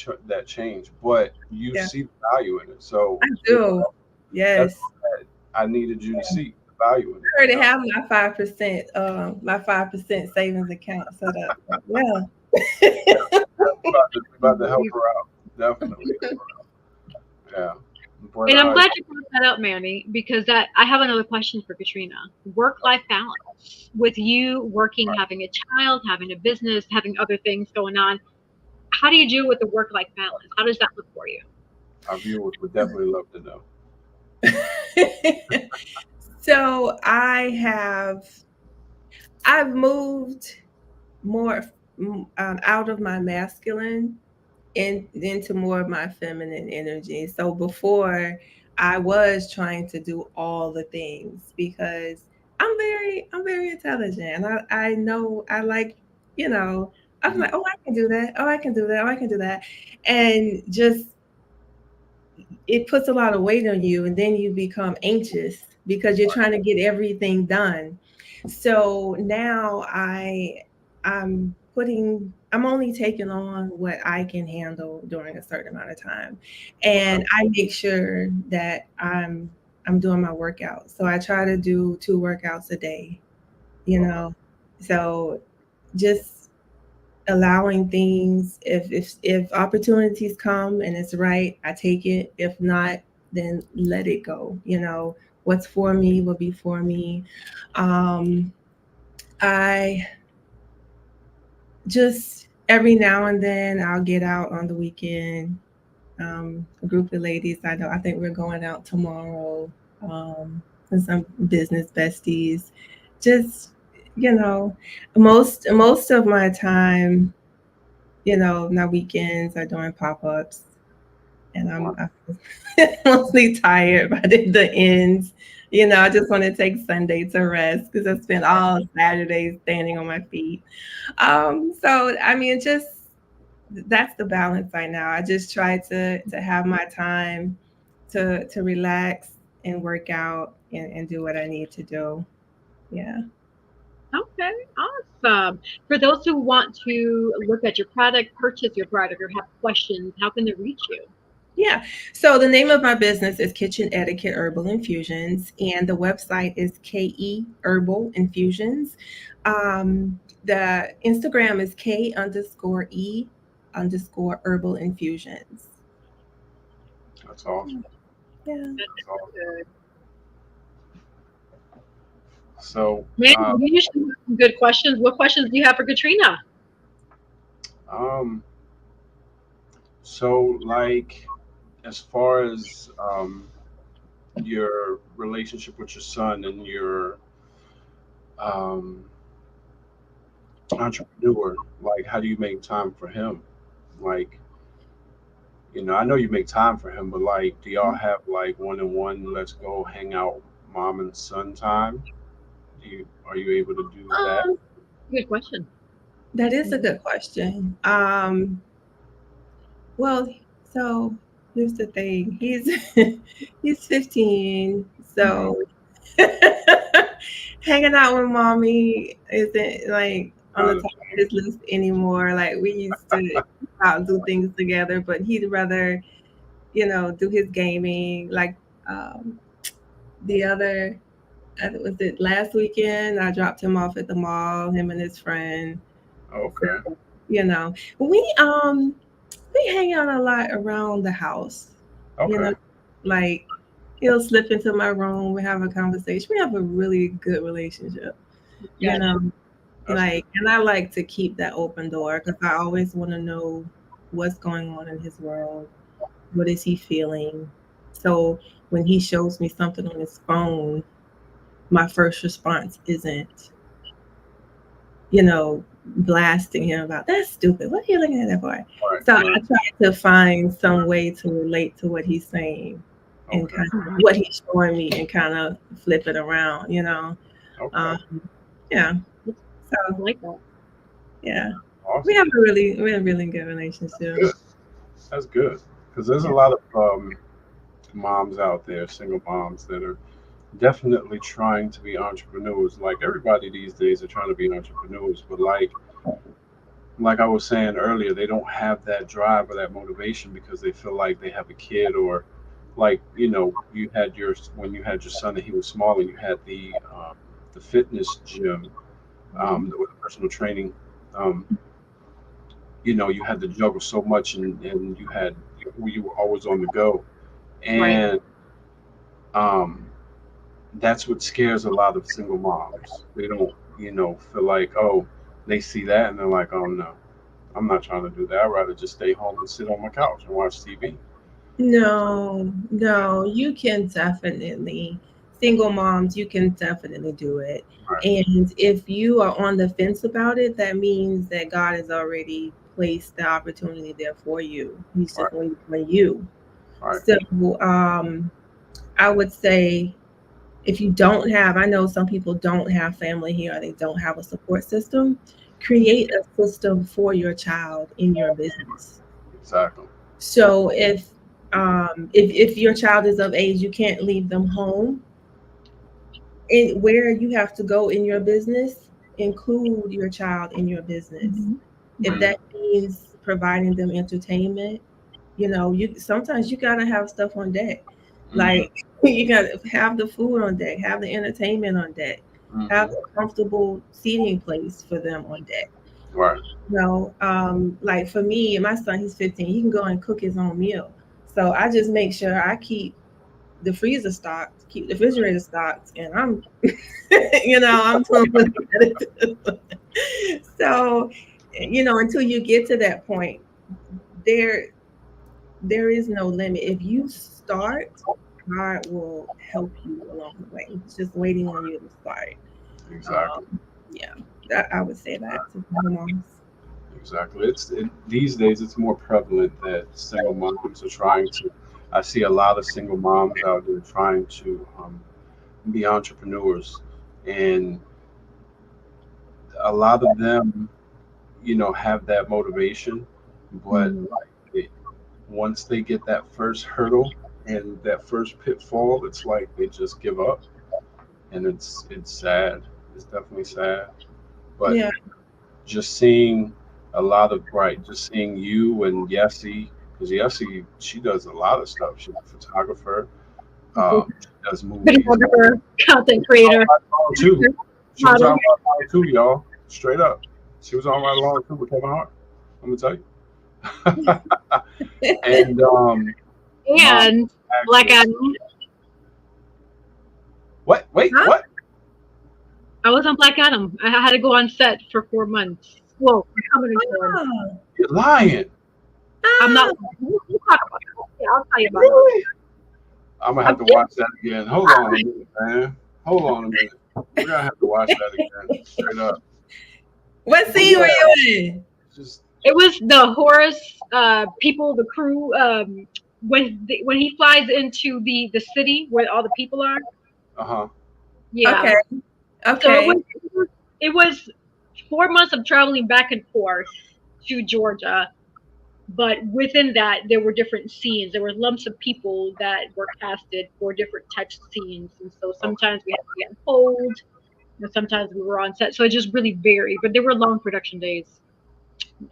change. But you Yeah. see the value in it, so I do. that's Yes. what I needed you to see the value in it. I already have my 5% savings account set up. So, Yeah, yeah. about to help her out, definitely. Yeah, but And I'm glad you brought that up, Manny, because that I have another question for Katrina. Work-life balance. With you working, having a child, having a business, having other things going on, how do you do with the work-life balance? How does that look for you? our viewers would definitely love to know. So I've moved. more out of my masculine and into more of my feminine energy. So before I was trying to do all the things because I'm very intelligent and I know I like, you know, I was Mhm. like, oh, I can do that. Oh, I can do that. Oh, I can do that. And just it puts a lot of weight on you and then you become anxious because you're trying to get everything done. So now I'm only taking on what I can handle during a certain amount of time. Okay. And I make sure that I'm doing my workouts. So I try to do 2 workouts a day, you Okay. know. So just allowing things, if opportunities come and it's right, I take it. If not, then let it go. What's for me will be for me. um I just every now and then I'll get out on the weekend. A group of ladies I know, I think we're going out tomorrow, and some business besties. Just, you know, most of my time, my weekends are doing pop-ups, and Wow. I'm mostly tired by the ends. I just want to take Sunday to rest because I spent all Saturday standing on my feet. So I mean, just that's the balance right now. I just try to have my time to relax and work out and do what I need to do. Yeah. Okay, awesome. For those who want to look at your product, purchase your product, or have questions, how can they reach you? Yeah. So the name of my business is Kitchen Etiquette Herbal Infusions, and the website is KE Herbal Infusions. The Instagram is K_E_Herbal Infusions. That's awesome. Yeah. That's awesome. Good. So, Man, you usually have some good questions. What questions do you have for Katrina? um, so like, as far as your relationship with your son and your um, entrepreneur, like, how do you make time for him? Like, I know you make time for him, but like, do y'all have like one-on-one, let's go hang out, mom and son time? Are you able to do that? Um, Good question. that is a Mhm. good question. Well, so here's the thing. He's 15, Hmm. so hanging out with mommy isn't like on the Not a top of his list anymore. Like we used to go out and do things together, but he'd rather, do his gaming. Like um, the other, was it last weekend? I dropped him off at the mall, him and his friend. okay. So, you know, we hang out a lot around the house. You Okay. know, like he'll slip into my room. We have a conversation. We have a really good relationship. You Gotcha. know, That's good. and I like to keep that open door because I always want to know what's going on in his world. What is he feeling? So when he shows me something on his phone, my first response isn't, blasting him about that's stupid. What are you looking at that for? Right. So Yeah. I try to find some way to relate to what he's saying and Okay. kind of what he's showing me and kind of flip it around. Okay. Um, yeah. I So like that. yeah, we Awesome. have a really good That's relationship. good. That's good. Because there's a Yeah. lot of moms out there, single moms, that are definitely trying to be entrepreneurs. Like everybody these days are trying to be entrepreneurs, but like I was saying earlier, they don't have that drive or that motivation because they feel like they have a kid, or like you had your when you had your son and he was small and you had the fitness gym, with personal training. Um, you had to juggle so much, and you were always on the go, Right. and um, that's what scares a lot of single moms. They don't feel like, oh, they see that and they're like, oh no, I'm not trying to do that. I'd rather just stay home and sit on my couch and watch TV. No, no, you can definitely single moms, you can definitely do it. Right. And if you are on the fence about it, that means that God has already placed the opportunity there for you. He's just Right. waiting for you. Right. So I would say, if you don't have, I know some people don't have family here, or they don't have a support system, create a system for your child in your business. Exactly. So if your child is of age, you can't leave them home. And where you have to go in your business, include your child in your business. Mhm. If Mhm. that means providing them entertainment, you sometimes you gotta have stuff on deck. Mhm. Like you gotta have the food on deck, have the entertainment on deck, have Mhm. a comfortable seating place for them on deck. Right. Like for me, my son, he's 15, he can go and cook his own meal. So I just make sure I keep the freezer stocked, keep the refrigerator stocked, and I'm I'm doing what I gotta do. So, until you get to that point, there there is no limit. If you start, God will help you along the way. It's just waiting on you to start. Exactly. Yeah, I would say that to single moms. Exactly. These days it's more prevalent that single moms are trying to. I see a lot of single moms out there trying to be entrepreneurs, and a lot of them, have that motivation, but Mhm. like once they get that first hurdle and that first pitfall, it's like they just give up, and it's sad. It's definitely sad. But Yeah. just seeing a lot of right, just seeing you and Yessie, because Yessie, she does a lot of stuff. She's a photographer. She does movies. Videographer, content She was on creator, Ride Along too. She was on model, Ride Along too, y'all. Straight up, she was on Ride Along too with Kevin Hart. I'm gonna tell you. And mom, and Black actress. Adam. What? Wait, Huh? what? I was on Black Adam. I had to go on set for 4 months. Well, for comedy for. Oh, You're lying. I'm not. ah, We'll talk about it. Yeah, I'll tell you about it. Really? I'm gonna I'm have to watch that again. Hold on a minute, man. Hold on a minute. We're gonna have to watch that again. Straight up. what But scene were yeah, you in? just It was the Horus people, the crew. When he flies into the city where all the people are. uh-huh. Yeah. Okay, So okay. it was 4 months of traveling back and forth to Georgia. But within that, there were different scenes. There were lumps of people that were casted for different types of scenes, and so Okay. sometimes we had to be on hold, and sometimes we were on set. So it just really varied. But there were long production days. Yeah.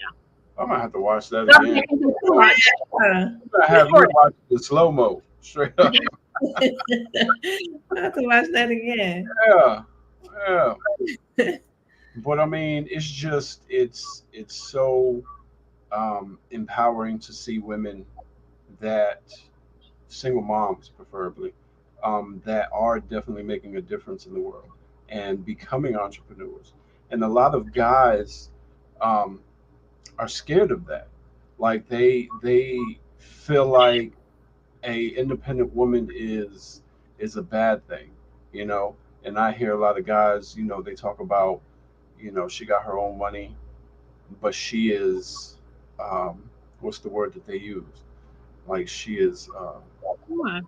I'm gonna have to watch that So I'm again. making too Oh, much. yeah. I'm gonna have you watch the slow mo. Straight up. I have to watch that again. Yeah. Yeah. But I mean, it's so empowering to see women that single moms preferably that are definitely making a difference in the world and becoming entrepreneurs. And a lot of guys um, are scared of that. Like they feel like a independent woman is a bad thing, you know. And I hear a lot of guys, they talk about, she got her own money, but she is, um, what's the word that they use? Like she is, Come on.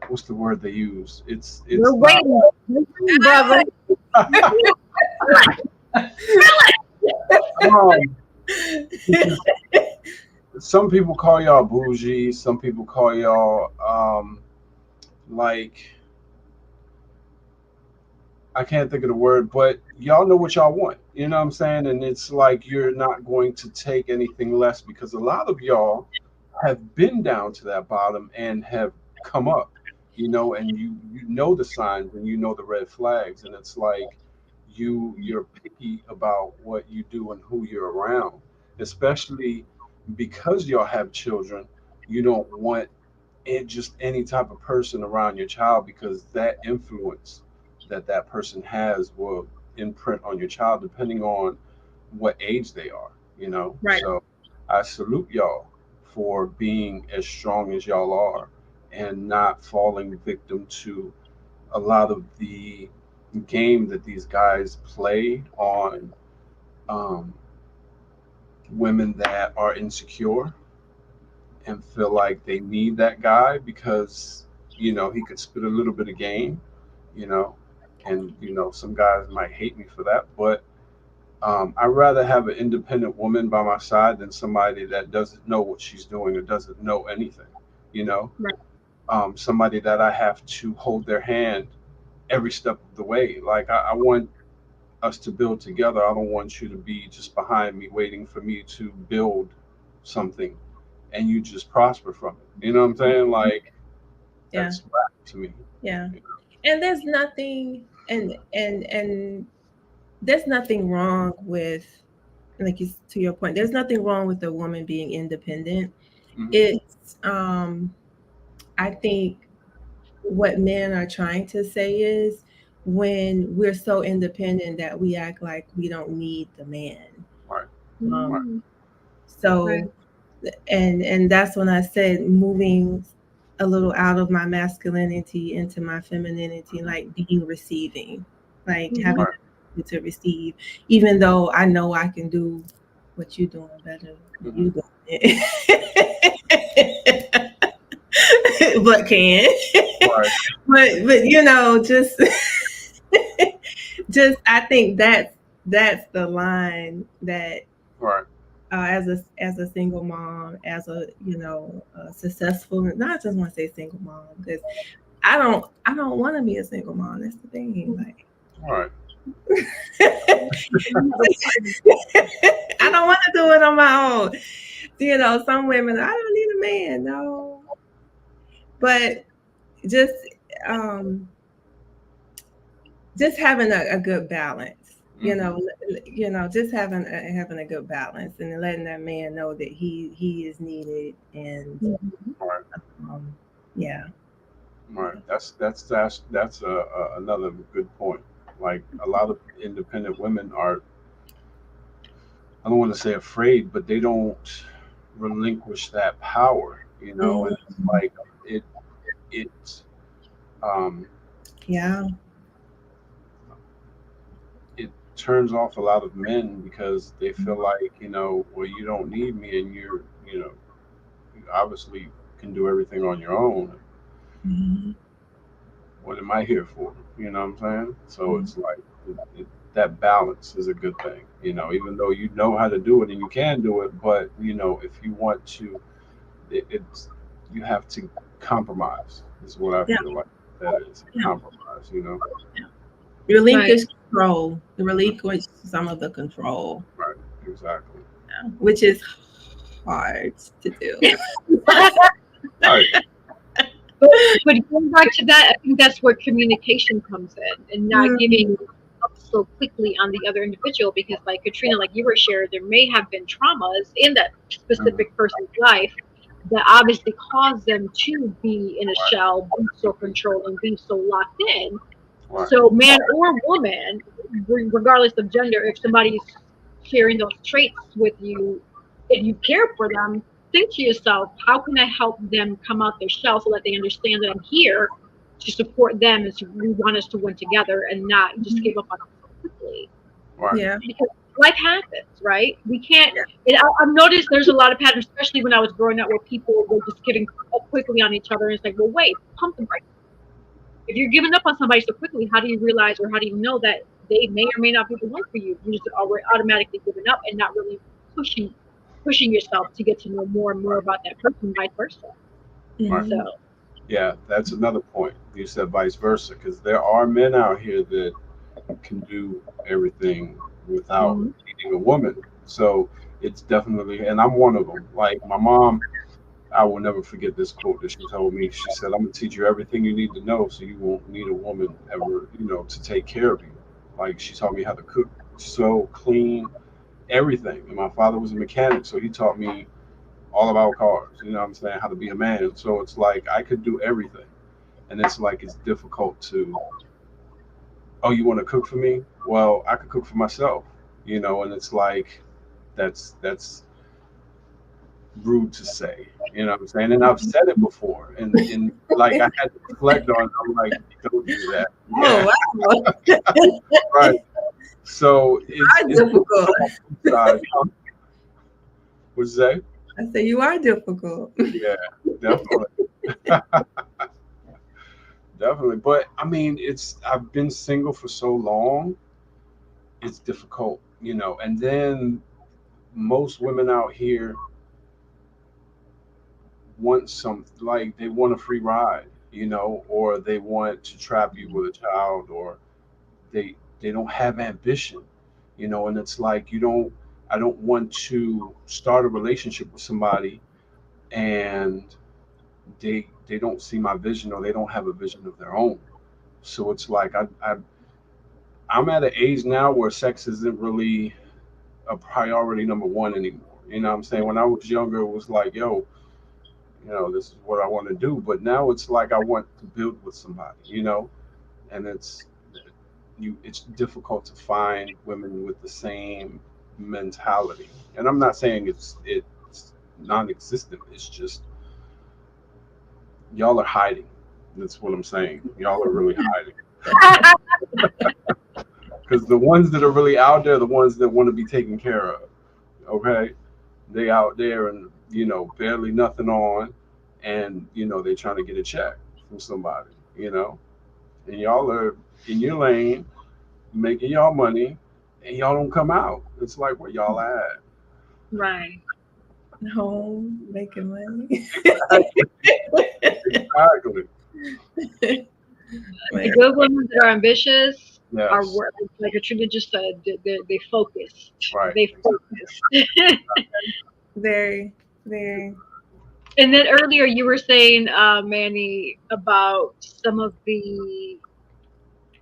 what's the word they use? It's We're it's not. waiting. We're waiting, brother. um, because some people call y'all bougie. Some people call y'all like I can't think of the word, but y'all know what y'all want. You know what I'm saying? And it's like you're not going to take anything less because a lot of y'all have been down to that bottom and have come up, and you know the signs and you know the red flags, and it's like you're picky about what you do and who you're around, especially because y'all have children. You don't want just any type of person around your child because that influence that person has will imprint on your child depending on what age they are. Right. So I salute y'all for being as strong as y'all are and not falling victim to a lot of the game that these guys play on um, women that are insecure and feel like they need that guy because he could spit a little bit of game, you know, and some guys might hate me for that, but I'd rather have an independent woman by my side than somebody that doesn't know what she's doing or doesn't know anything, you know. Right. Somebody that I have to hold their hand every step of the way. Like I want us to build together. I don't want you to be just behind me waiting for me to build something and you just prosper from it. You know what I'm saying? Like Yeah. that's rap to me. Yeah. And there's nothing and there's nothing wrong with, like you, to your point, there's nothing wrong with a woman being independent. Hmm. It's I think what men are trying to say is when we're so independent that we act like we don't need the man. Right. Right. Mm, right. So and that's when I said moving a little out of my masculinity into my femininity, Hmm. like being receiving, like Mhm. having Right. to receive, even though I know I can do what you're doing better than Hmm. you doing it. But can. Right. But just just I think that's the line that Right. as a single mom, as a successful, not just want to say single mom, because I don't want to be a single mom. That's the thing. Like Right. You have a partner. I don't want to do it on my own. Some women, I don't need a man, no. But just um just having a good balance, Hmm. just having a good balance and letting that man know that he is needed, and Mhm. Right. um yeah. Right. That's another good point. Like a lot of independent women are, I don't want to say afraid, but they don't relinquish that power, and it's Mhm. like it it um Yeah. it turns off a lot of men because they feel like, well, you don't need me and you obviously can do everything on your own. Mhm. What am I here for? You know what I'm saying? So Mhm. it's like that balance is a good thing. Even though you know how to do it and you can do it, but if you want to, it's you have to compromise. Is what I Yeah. feel like that is a Yeah. compromise. Yeah. Right. Relinquish control. Mhm. Relinquish some of the control, Right. Exactly. which is hard to do. Right. But going back to that, I think that's where communication comes in and not Mm, giving up so quickly on the other individual because, like Katrina, like you were shared, there may have been traumas in that Mhm. specific person's life that obviously caused them to be in a Right. shell, be so controlling, be so locked in. Right. So, man or woman, regardless of gender, if somebody's sharing those traits with you, if you care for them, think to yourself, how can I help them come out their shell so that they understand that I'm here to support them and we want us to win together and not just give up on them so quickly. Right. yeah. Because life happens, right? We can't. Yeah. And I've noticed there's a lot of patterns, especially when I was growing up, where people were just getting up quickly on each other. And it's like, well, wait, pump the brakes. If you're giving up on somebody so quickly, how do you realize or how do you know that they may or may not be the one for you? You just are automatically giving up and not really pushing yourself to get to know more and more about that person, vice versa. Right. So Mhm. Yeah, that's another point. You said vice versa, because there are men out here that can do everything without mhm. needing a woman. So it's definitely, and I'm one of them. Like my mom, I will never forget this quote that she told me. She said, "I'm gonna teach you everything you need to know, so you won't need a woman ever, to take care of you." Like she taught me how to cook, sew, clean, everything. And my father was a mechanic, so he taught me all about cars. You know what I'm saying? How to be a man. So it's like I could do everything, and it's like it's difficult to. Oh, you want to cook for me? Well, I could cook for myself. And it's like that's rude to say. You know what I'm saying? And I've said it before, and like I had to reflect on it. I'm like, don't do that. Oh Yeah, wow. right. So You are it's difficult. size. What'd you say? I say you are difficult. Yeah, definitely. Definitely. But I mean, I've been single for so long, it's difficult, And then most women out here want like they want a free ride, or they want to trap you with a child, or they don't have ambition, and it's like I don't want to start a relationship with somebody and they don't see my vision, or they don't have a vision of their own. So it's like I'm at an age now where sex isn't really a priority number one anymore. You know what I'm saying? When I was younger, it was like, yo, this is what I want to do. But now it's like I want to build with somebody, and it's difficult to find women with the same mentality. And I'm not saying it's non-existent. It's just y'all are hiding. That's what I'm saying. Y'all are really hiding. Because the ones that are really out there are the ones that want to be taken care of. Okay, they out there and barely nothing on, and they trying to get a check from somebody. And y'all are in your lane making y'all money, and y'all don't come out. It's like where y'all at? Right. Home making money. Exactly. The good women that are ambitious are Yes. like Katrina just said. They focused. Right. They focused. Very, very. And then earlier you were saying, Manny, about some of the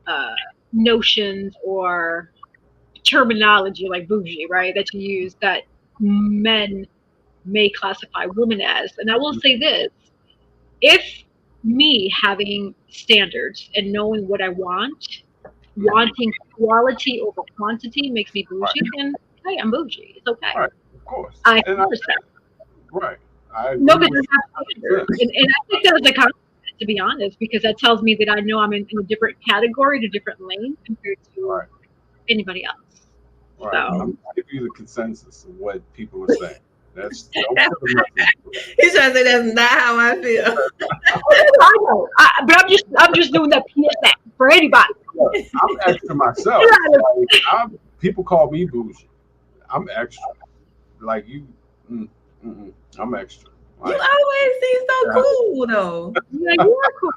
uh, notions or terminology like bougie, right? That you use that men may classify women as. And I will say this: if me having standards and knowing what I want, wanting quality over quantity makes me Right. bougie, then hey, I'm bougie. It's okay. Right. Of course. I And understand. right. I No, agree but with there's have you. standards. And I think that was a compliment, to be honest, because that tells me that I know I'm in a different category, in a different lane compared to Right. anybody else. Right. So I'm giving you the consensus of what people are saying. Don't put a message. He's trying to say that's not how I feel. I know, but I'm just doing that PSA for anybody. Look, I'm extra myself. Like, people call me bougie. I'm extra. Like you, mm, I'm extra. You Like, always seem so yeah. cool though. Yeah, you are cool.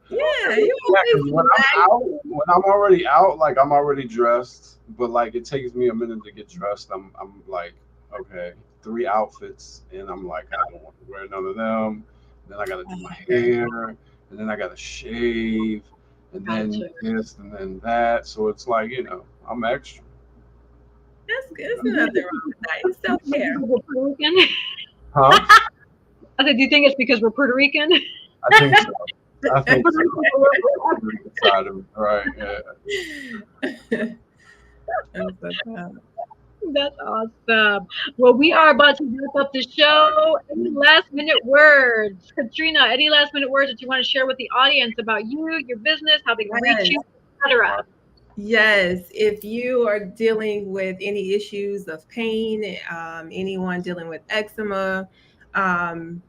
Yeah, you Yeah, always because when I'm already out, like I'm already dressed, but like it takes me a minute to get dressed. I'm like, okay, 3 outfits, and I'm like, I don't want to wear none of them. Then I got to do my hair, and then I got to shave, and then Gotcha. this, and then that. So it's like, I'm extra. That's good. There's nothing wrong with that. It's self care. Because we're Puerto Rican. Huh? I said, do you think it's because we're Puerto Rican? I think so. I think so. Side of it, right? Yeah. That's awesome. Well, we are about to wrap up the show. Any last minute words? Katrina, any last minute words that you want to share with the audience about you, your business, how they can reach Yes. you, etc.? Yes, if you are dealing with any issues of pain, anyone dealing with eczema, um,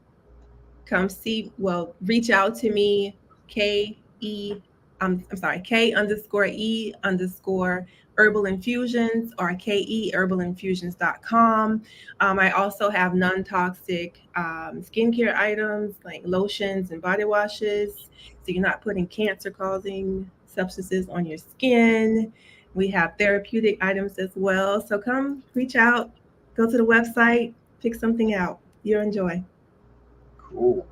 reach out to me, I'm sorry, K_E_ Herbal Infusions or KE herbalinfusions.com. I also have non-toxic skincare items like lotions and body washes. So you're not putting cancer causing substances on your skin. We have therapeutic items as well. So come reach out, go to the website, pick something out. You'll enjoy. Cool.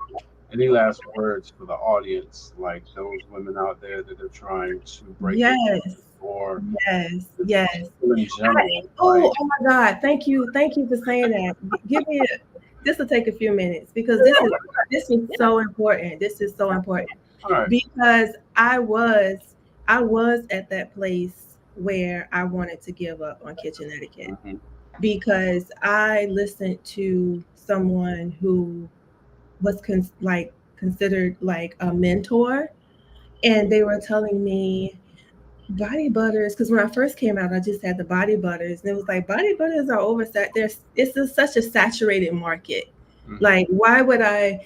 Any last words for the audience, like those women out there that are trying to break their Yes. or Yes, yes. in general? Oh my God! Thank you for saying that. Give me this will take a few minutes because this is so important. This is so important All right. because I was at that place where I wanted to give up on kitchen etiquette. Mhm. because I listened to someone who was considered like a mentor, and they were telling me body butters, because when I first came out, I just had the body butters, and it was like body butters are oversat. Such a saturated market. Mhm. Like, why would I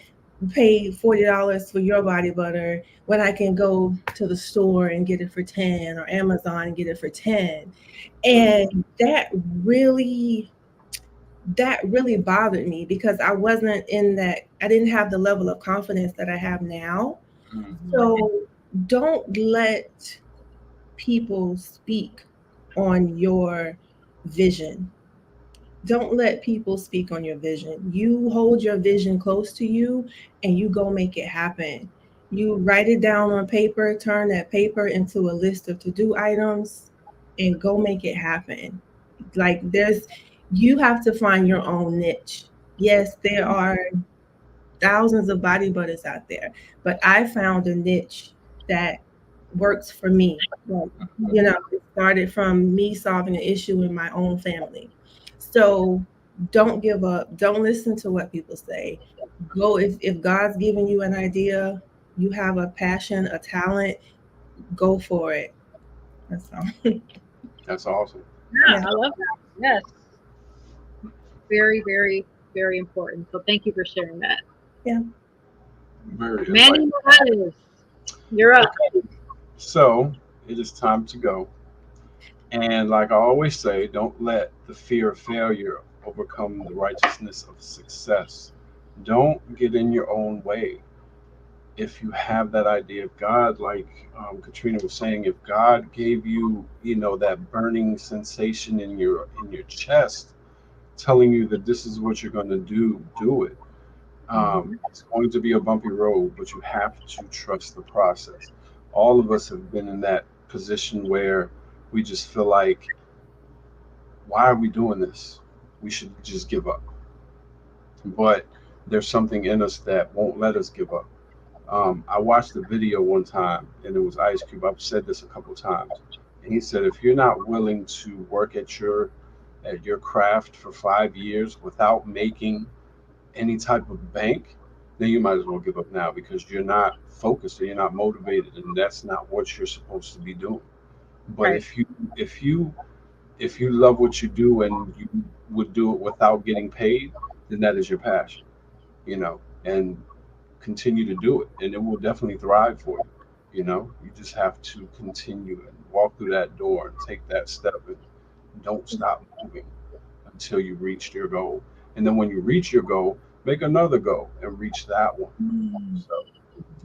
pay $40 for your body butter when I can go to the store and get it for 10, or Amazon and get it for 10? And really that really bothered me because I wasn't in that, I didn't have the level of confidence that I have now. Mhm. So don't let people speak on your vision. Don't let people speak on your vision. You hold your vision close to you and you go make it happen. You write it down on paper, turn that paper into a list of to do items, and go make it happen. Like, you have to find your own niche. Yes, there are thousands of body butters out there, but I found a niche that works for me. Like, it started from me solving an issue in my own family. So don't give up. Don't listen to what people say. Go, if God's given you an idea, you have a passion, a talent, go for it. That's all. That's awesome. Yeah, Yeah. I love that. Yes, very, very, very important. So thank you for sharing that. Yeah. Very Manny enlightening. Morales, you're up. Okay, so it is time to go. And like I always say, don't let the fear of failure overcome the righteousness of success. Don't get in your own way. If you have that idea of God, like Katrina was saying, if God gave you, that burning sensation in your chest, telling you that this is what you're going to do it. Mhm. It's going to be a bumpy road, but you have to trust the process. All of us have been in that position where we just feel like, why are we doing this? We should just give up. But there's something in us that won't let us give up. I watched a video one time, and it was Ice Cube. I've said this a couple times, and he said, if you're not willing to work at your craft for 5 years without making any type of bank, then you might as well give up now because you're not focused and you're not motivated, and that's not what you're supposed to be doing. But Right. if you love what you do and you would do it without getting paid, then that is your passion, and continue to do it, and it will definitely thrive for you. You just have to continue and walk through that door and take that step and don't stop moving until you reach your goal. And then when you reach your goal, make another goal and reach that one. Mm, So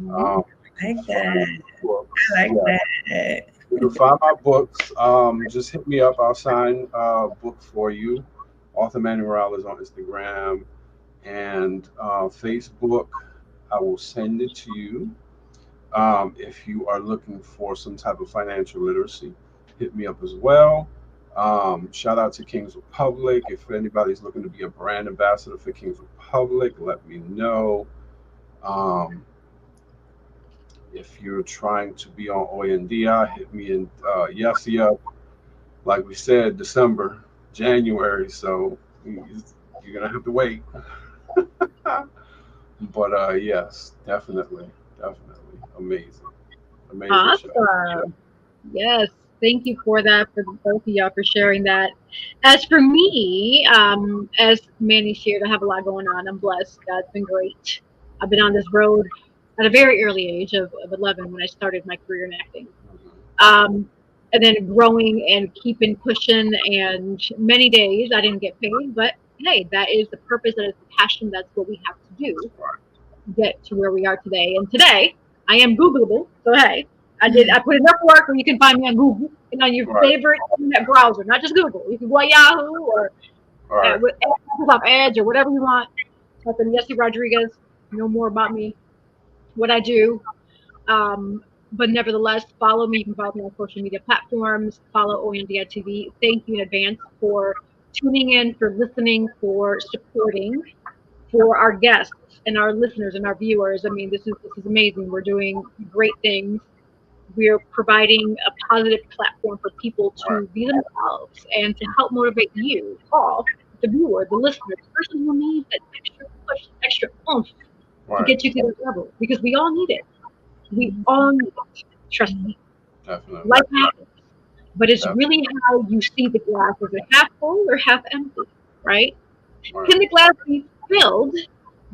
Mhm. you I can like find that. my books. I like Yeah, that. you can find my books. Just hit me up. I'll sign a book for you. Author Manny Morales on Instagram and Facebook. I will send it to you. If you are looking for some type of financial literacy, hit me up as well. Shout out to Kings Republic. If anybody's looking to be a brand ambassador for Kings Republic, let me know. Um, if you're trying to be on Oyandia, hit me in Yesy up. Like we said, December, January, so you're gonna have to wait. But yes, definitely amazing show. Yeah. Awesome. Yes. Thank you for that, for both of y'all for sharing that. As for me, as Manny shared, I have a lot going on. I'm blessed. God's been great. I've been on this road at a very early age of 11 when I started my career in acting. Um, and then growing and keeping pushing. And many days I didn't get paid, but hey, that is the purpose, that is the passion, that's what we have to do to get to where we are today. And today I am Googleable. So hey, I put enough work where you can find me on Google and on your Right, favorite internet browser, not just Google. You can go on Yahoo or right, with Microsoft Edge or whatever you want. Type in Yessie Rodriguez. Know more about me, what I do. Um, but nevertheless, follow me. You can follow me on social media platforms. Follow Oyandia TV. Thank you in advance for tuning in, for listening, for supporting, for our guests and our listeners and our viewers. I mean, this is amazing. We're doing great things, we're providing a positive platform for people Right. to be themselves and to help motivate you all, the viewer, the listener, the person who needs that extra push, extra oomph to Right. get you to that level. Because we all need it. We all need it. Trust me. Definitely. Life happens. But it's Definitely. really how you see the glass. Is it half full or half empty? Right? Right. Can the glass be filled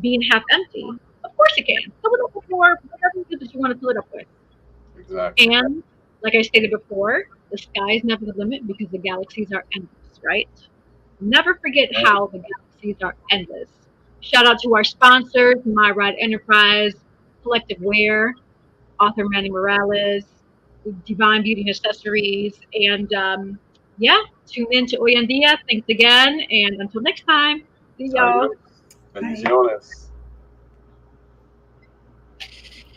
being half empty? Of course it can. Fill it up with more, whatever it is that you want to fill it up with. Exactly. And like I stated before, the sky is never the limit because the galaxies are endless, right? Never forget Right. how the galaxies are endless. Shout out to our sponsors, My Ride Enterprise, Collective Wear, author Manny Morales, Divine Beauty and Accessories, and yeah, tune in to Hoy en Dia. Thanks again, and until next time, see y'all. Adios. Bendiciones.